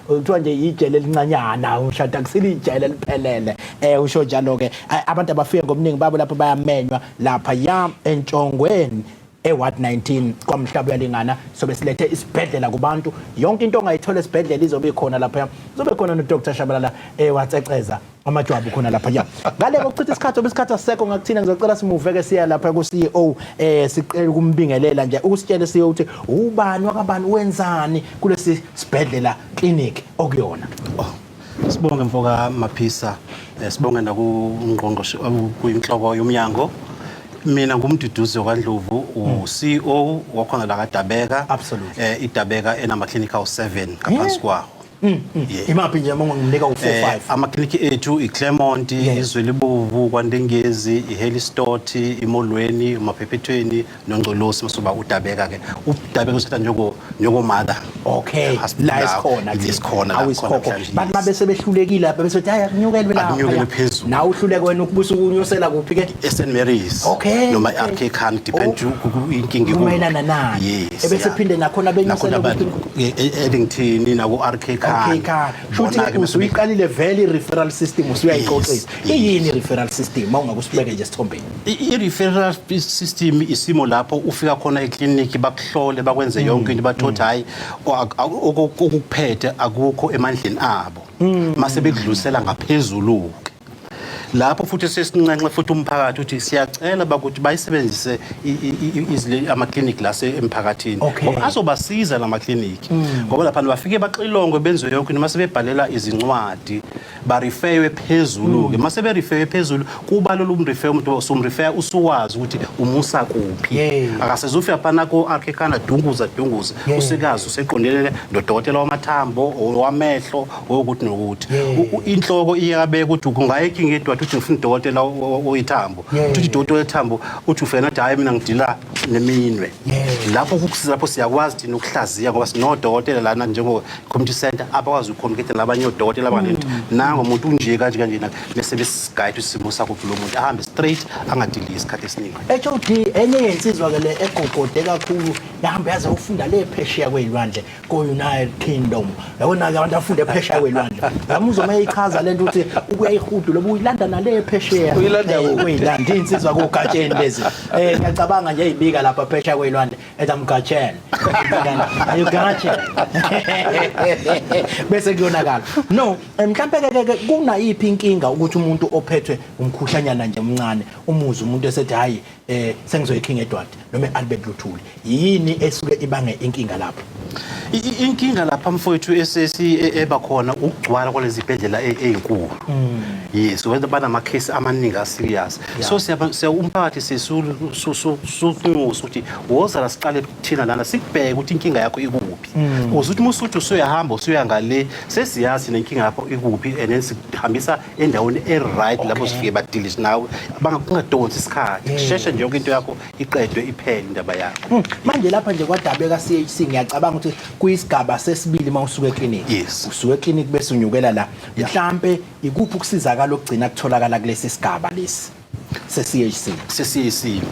kuthiwa nje ijele elincanyana umshado akusili ijele liphelele usho njalo ke abantu abafike ngobuningi babo lapha bayamenywa lapha ya eNtshongweni eWard 19 kwamhlaba yalingana sobe silethe isibhedlela kubantu yonke into ongayithola esibhedlela izobe khona lapha zobe khona noDkt Tshabalala waceceza amajwabu khona lapha ya ngale kokuchitha isikhathi obesikhatha seko ngakuthina ngizocela simuveke siya lapha ku CEO siqela ukumbingelela nje ukusitshela CEO ukuthi ubani wakabani wenzani kulesi sibhedlela clinic okuyona. Sibonge mfoka Maphisa, sibonge nakuNgqongqoshe kuyiNhloko yoMnyango. Mina ngumduduzi kaNdlovu uCEO wakhona la KwaDabeka iDabeka enama clinical 7 ngaphansi kwawo. Imaphi nje ngomnika u45 amakliniki ethu iClermont izwelibovu kwaNdengezi iHelistort iMolweni uMaphephethweni noNgcolosi masuba uDabeka ke uDabeka usithatha njoko mother la isikhona awisikhokho bathi mabese behlulekile lapha bese hayi akunyukele lapha na uhluleke wena ukubusa ukunyusela kuphi ke St Mary's noma iRK Khan depend inkingi kumayelana nani ebese phinde nakhona benyusela kuphi Eddington naku RK Khan shuthi usuyiqalile vele referral system usuyayixoxisa iyini referral system mawungakusibeke nje sithombeni i-referral system isimo lapho ufika khona eclinic bakuhlole bakwenze yonke into bathothi hayi okuphethe akukho emandleni abo mase bekudlulisela ngaphezulu lapho futhi sesinqenqe futhi umphakathi uthi siyacela bakuthi bayisebenzise ama clinic lase emphakathini ngoba azobasiza la clinic ngoba lapha bafike baxilongwe benze yonke mase bebhalela izincwadi ba referwe phezulu ke mase be referwe phezulu kuba lo umrefer umuntu usumrefer usuwazi ukuthi umusa kuphi akasezofika phana ko RK Khan dunguza usikazi useqondelele nodokotela wamathambo owamehlo ukuthi nokuthi inhloko iyabeka ukuthi kungayeki ngedwa uthi ufuna udokotela oyithambo uthi udokotela oyithambo uthi ufena ukuthi hayi mina ngidila neminwe lapho ukusiza lapho siyakwazi thina ukuhlaziya ngoba sinodokotela lana njengo community center abakwazi ucommunicate labanye odokotela abaninto nango umuntu unje kanje bese besiguide isimo sakho kulo muntu ahambe straight angadili isikhathi esiningi HOD enye yensizwa ke le egogode kakhulu yahamba yaze ufunda le phesheya kwezilwandle ko United Kingdom yabona ke abantu afunde phesheya kwezilwandle ngamuzwa mayichaza lento ukuthi ukuyayihudu lobu uyilanda nale phesheya uyilanda insizwa kogatsheni lezi ngiyacabanga nje izibika lapha phesheya kwezilwandle etamgatsheni ayugatsheni bese kuyonakala no mhlambe ke kuna iphi inkinga ukuthi umuntu ophethwe umkhuhlanyana nje omncane umuzi umuntu esethi hayi sengizoyikhinga eDward noma Albert Luthuli yini esuke ibange inkinga lapho inkinga lapha mfowethu esesi ebakhona ukugcwala kwalezi ibhedlela ezinkulu yes wena banama case amaningi serious so siya umphakathi sisukunxusa ukuthi woza la siqale thina lana sikubheke ukuthi inkinga yakho ikuphi uzuthi musuthi usuyahamba usuya ngale sesiyazi nenkinga yakho ikuphi and then sihambisa endaweni right lapho sifike badilish nawe bangakungadonsi isikhathi sheshe nje yonke into yakho iqedwe iphele indaba yakho manje lapha nje KwaDabeka CHC ngiyacabanga ukuthi kuyisigaba sesibili mawusuka eclinic usuka eclinic bese unyukela la mhlambe ikuphi ukusizakala okugcina kutholakala kulesi sigaba lesi se-CHC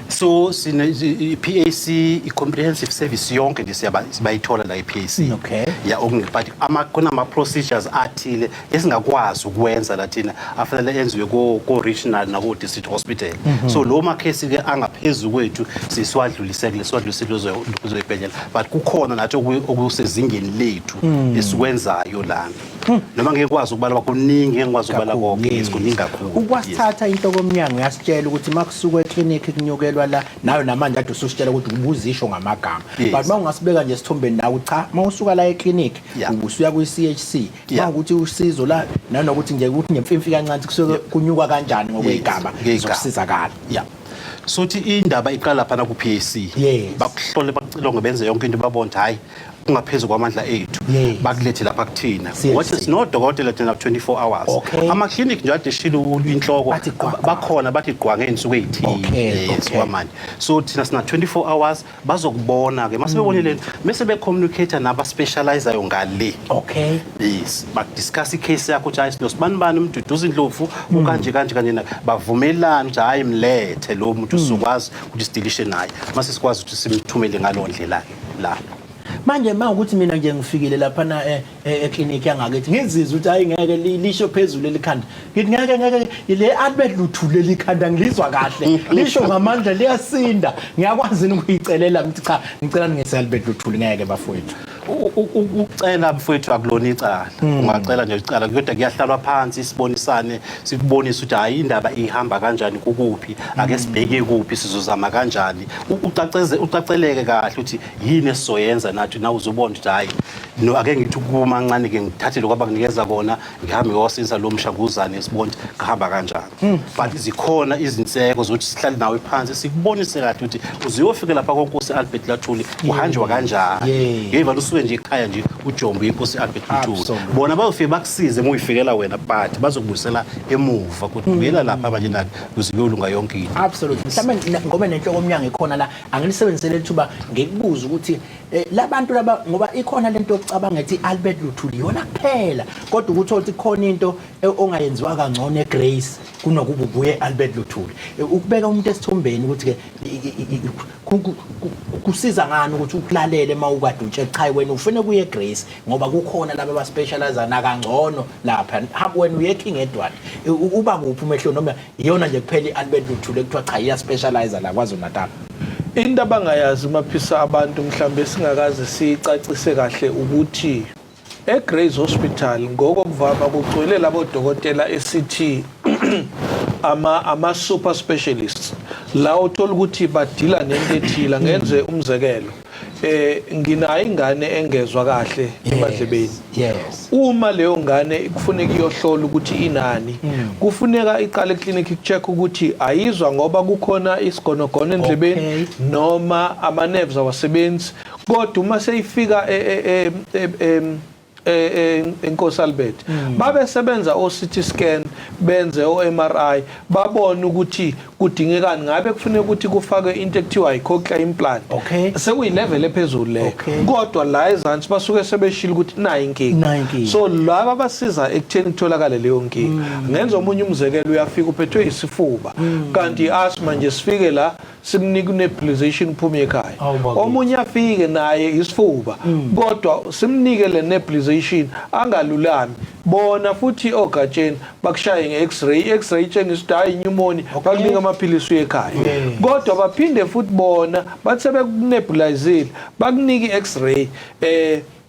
so sine i-PAC i-comprehensive service yonke nje sibayithola la i-PAC ya okungiphathi kunama procedures athile esingakwazi ukwenza lathina afanele enziwe ko regional nako district hospital so lo ma case ke angaphezulu kwethu sisiwadlulisele kuzoyibhedlela but kukhona nathi okusezingeni lethu esikwenzayo lana noma ngekwazi ukubala bakuningi ngikwazi ukubala konke isikuningi kakhulu ukwasithatha inhloko yoMnyango yasitshela ukuthi makusuka eclinic kunyukelwa la nayo namanje ade ususitshela ukuthi ubuzisho ngamagama but mawungasibeka nje sithombeni nawe cha mawusuka la eclinic ubusuya ku-CHC mawukuthi usizo la nanokuthi nje ukuthi ngemfimfi kancane kusuke kunyuka kanjani ngokwegaba zokusizakala sothi indaba iqala lapha na ku-PAC bakuhlole bacilonge benze yonke into babona hayi kungaphezulu kwamandla ethu bakulethe lapha kuthina what is not dokotela tena 24 hours ama clinic nje ade shilo uNhloko bakhona bathi gqwa ngensuku ezithile kwamanje so thina sina 24 hours bazokubona ke mase bebonile mase be communicate naba specializer ngale yes ba discuss icase yakho ukuthi ayisibani bani Mdu Ndlovu ukanje kanje bavumelana ukuthi hayi mlethe lo muntu usukwazi ukuthi sidilishe naye mase sikwazi ukuthi simthumele ngalondlela la manje ukuthi mina nje ngifikile lapha na eclinic yangakithi ngizizwe ukuthi hayi ngeke lisho phezulu elikhanda ngithi ngeke le Albert Luthuli elikhanda ngilizwa kahle lisho ngamandla liyasinda ngiyakwazi ukuyicelela mthi cha ngicela ngise Albert Luthuli ngeke bafowethu ucela mfowethu akulona icala ungacela nje icala kodwa kuyahlalwa phansi sibonisane sikubonisa ukuthi hayi indaba ihamba kanjani kukuphi ake sibheke kuphi sizozama kanjani ucaceleke kahle ukuthi yini esizoyenza nathi na uzobona ukuthi hayi no ake ngithi kuma kancane ke ngithathe lokho abanginikeza kona ngihambe yosinza lo mshanguzane sibone kuhamba kanjani but zikhona izinseko zokuthi sihlale nawe phansi sikubonise kahle ukuthi uziyofika lapha konkosi Albert Luthuli uhanjwa kanjani ngeva lusuke nje ekhaya nje ujombo inkosi Albert Luthuli bona bayofika bakusize muyifikela wena but bazokubusela emuva kudubela lapha abanye nathi kuziyolunga yonke into absolutely mhlawumbe ngoba nenhloko yoMnyango ikhona la angilisebenzisele ithuba ngikubuza ukuthi labantu laba ngoba ikhona lento yokucabanga ethi Albert Luthuli yona kuphela kodwa ukuthola ukuthi khona into ongayenziwa kangcono eGrace kunokuba ubuye Albert Luthuli ukubeka umuntu esithombeni ukuthi ke kusiza ngani ukuthi ukulalele mawukade utshe cha wena ufune kuye eGrace ngoba kukhona laba ba specializer na kangcono lapha wena uye King Edward uba kuphi umehlo noma iyona nje kuphela iAlbert Luthuli ekuthiwa cha iya specializer la KwaZulu-Natal into abangayazi maphisa abantu mhlambe singakaze sicacise kahle ukuthi eGrace Hospital ngokuvama kugcwele labo dokotela esithi ama super specialists la uthola ukuthi badila nento ethila ngenze umzekelo nginayo ingane engezwa kahle emadlebeni uma leyo ngane kufuneka iyohlola ukuthi inani kufuneka iqale eclinic icheck ukuthi ayizwa ngoba kukhona isigonogono endlebeni noma ama nerves awasebenzi kodwa uma seyifika enkosi Albert babe sebenza o CT scan benze o MRI babona ukuthi kudingekani ngabe kufanele ukuthi kufakwe into ekuthiwa i-cochlear implant sekuyi level ephezulu le kodwa la ezansi basuke sebeshila ukuthi nayi inkinga so laba basiza ekutheni kutholakala leyo nkinga ngenza omunye umzekelo uyafika uphethwe isifuba kanti asthma nje sifike la simnika nebulization phuma ekhaya omunye afike naye isifuba kodwa simnike le nebulization angalulami bona futhi ogatsheni bakushaye nge-x-ray i-x-ray itshengisa hayi pneumonia bakunika amaphilisi ekhaya kodwa baphinde futhi bona bathi sebekunebulizile bakunika i-x-ray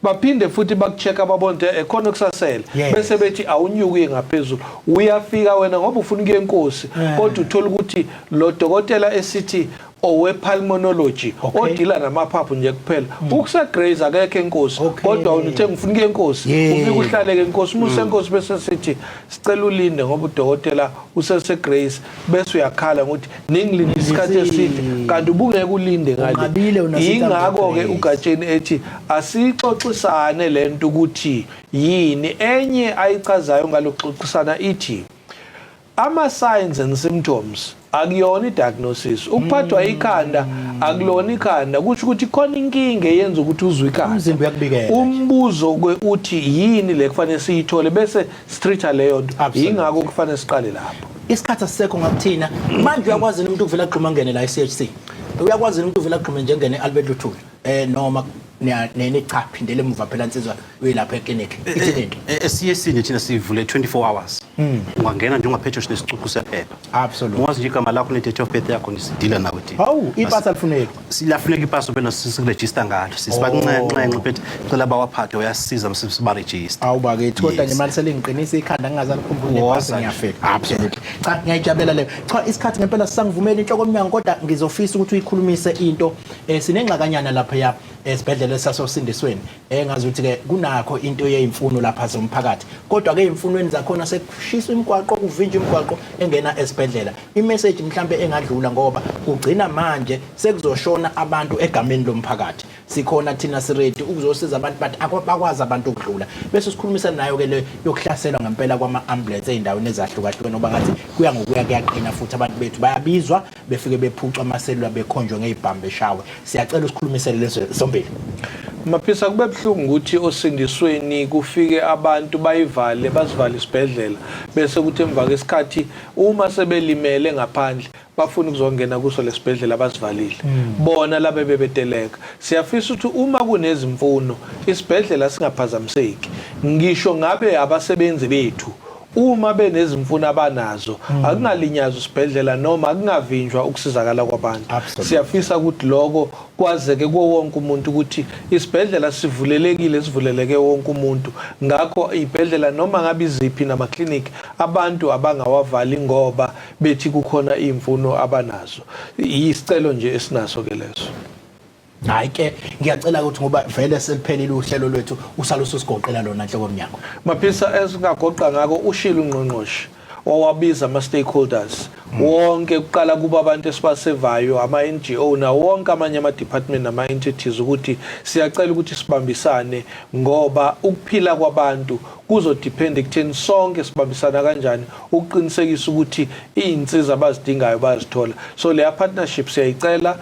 baphinde futhi bakucheck ababonke ekhona kusasela bese bethi awunyuki ngaphezulu uyafika wena ngoba ufuna ukuye enkosi kodwa uthola ukuthi lo dokotela esithi owepulmonology odila namaphaphu nje kuphela ukuseGrace akekho enkosi kodwa unithe ngifuna ukuye enkosi ufika uhlaleke enkosi umuse enkosi bese sithi sicela ulinde ngoba udokotela useseGrace bese uyakhala ukuthi ningilinde isikhathi eside kanti ubungeke ulinde ngale ingakho ke ugatsheni ethi asixoxisane lento ukuthi yini enye ayichazayo ngalokuxoxisana ithi ama signs and symptoms akuyona idiagnosis ukuphathwa ikhanda akulona ikhanda kusho ukuthi khona inkinga eyenza ukuthi uzwe ikhanda umzimba uyakubikela umbuzo uthi yini le kufanele siyithole bese streetha leyo nto ingakho kufanele siqale lapho isikhathi asisekho ngakuthina manje uyakwazi umuntu uvela agquma ngene la iCHC uyakwazi umuntu uvela agquma njengene Albert Luthuli noma nene cha phindele emuva phela insizwa uyilapha eclinic ithi esiyesini thina sivule 24 hours ungangena nje ungaphethe nesicucu sephepha absolutely wazi nje igama lakho ne-date of birth yakho nisidila nawe thina hawu ipasa lifuneka silafuneka ipasa phela sisiregister ngalo sisibancencenxe phethe cela bawaphathe uyasiza msiba register awuba ke kodwa nje manje selingiqinisa ikhanda ngingazali ukukhumbula ipasa ngiyafika absolutely cha ngiyajabulela leyo cha isikhathi ngempela sisangivumela inhloko yoMnyango kodwa ngizofisa ukuthi uyikhulumise into sinengxakanyana lapha ya esibhedlela sasosindisweni engazi ukuthi ke kunakho into yezimfuno lapha zomphakathi kodwa ke imfunweni zakhona sekushiswa imigwaqo kuvinjwa imigwaqo engena esibhedlela imessage mhlambe engadlula ngoba kugcina manje sekuzoshona abantu egameni lomphakathi sikhona thina siredi ukuzosiza abantu but akwazi abantu ukudlula bese sikhulumisana nayo ke le yokuhlaselwa ngempela kwama-ambulance ey'ndaweni ezahlukahlukene ngoba ngathi kuya ngokuya kuyaqina futhi abantu bethu bayabizwa befike bephucwa amaselula bekhonjwe ngey'bhamu beshawe siyacela usikhulumisele leso sombili Maphisa kube buhlungu ukuthi osindisweni kufike abantu basivale isibhedlela bese kuthi emva kwesikhathi uma sebelimele ngaphandle bafuna ukuzongena kuso lesibhedlela basivalile bona labe bebeteleka siyafisa ukuthi uma kunezimfuno isibhedlela singaphazamiseki ngisho ngabe abasebenzi bethu uma benezimfuno abanazo akungalinyazwa isibhedlela noma akungavinjwa ukusizakala kwabantu siyafisa ukuthi lokho kwazeke kuwo wonke umuntu ukuthi isibhedlela sivuleleke wonke umuntu ngakho ibhedlela noma ngabe iziphi namaklinikhi abantu abangawavali ngoba bethi kukhona imfuno abanazo isicelo nje esinaso ke leso hayi ke ngiyacela ukuthi ngoba vele seliphelile uhlelo lwethu usaluso sigoqela lona Nhloko Mnyango Maphisa esingagoqa ngako ushilo uNgqongqoshe wawabiza ama-stakeholders wonke kuqala kuba abantu esibasevayo ama-NGO na wonke amanye ama-department nama-entities ukuthi siyacela ukuthi sibambisane ngoba ukuphila kwabantu kuzodepend ekutheni sonke sibambisana kanjani ukuqinisekisa ukuthi iy'nsiza abazidingayo bazithola so leya partnership siyacela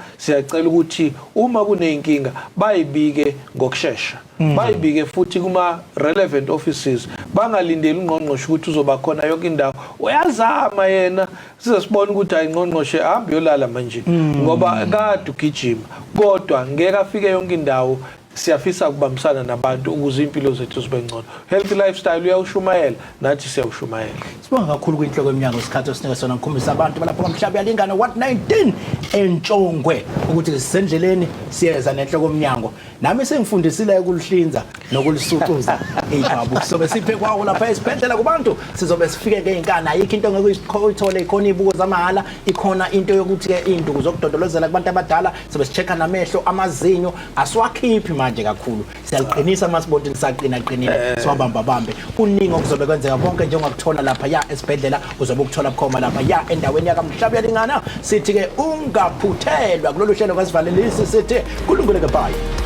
ukuthi uma kuney'nkinga bayibike ngokushesha bayibike futhi kuma-relevant offices bangalindeli uNgqongqoshe ukuthi uzoba khona yonke indawo uyazama yena sibone ukuthi hayi uNgqongqoshe ahambe yolala manje ngoba kade ugijima kodwa ngeke afike yonke indawo siyafisa ukubambisana nabantu ukuze impilo zethu zibe ngcono healthy lifestyle uyawushumayela nathi siyawushumayela sibonga kakhulu kwinhloko yomnyango isikhathi osinika sona ngikhombisa abantu balapha kwamhlaba yalingana 119 entshongwe ukuthi sisendleleni siyeza nenhloko yomnyango nami sengifundisile ukuhlinza nokulisucuza eJwabu sobe siphe kwawo lapha esibhedlela kubantu sizobe sifike ngeinkana ayikho into ngeke uyithole ikhona ibuko zamahala ikhona into yokuthi ke induku zokudodolozela kubantu abadala sobe sichecka namehlo amazinyo aswakhiphi manje kakhulu siyaliqinisa masibonke saqina qinile siwabamba bambe kuningi okuzobe kwenzeka konke njengokuthola lapha ya esibhedlela uzobe ukuthola bukhoma lapha ya endaweni yakamhlaba yalingana sithi ke ungaphuthelwa kulolu hlelo kwasivalelisi sithi kulungile goodbye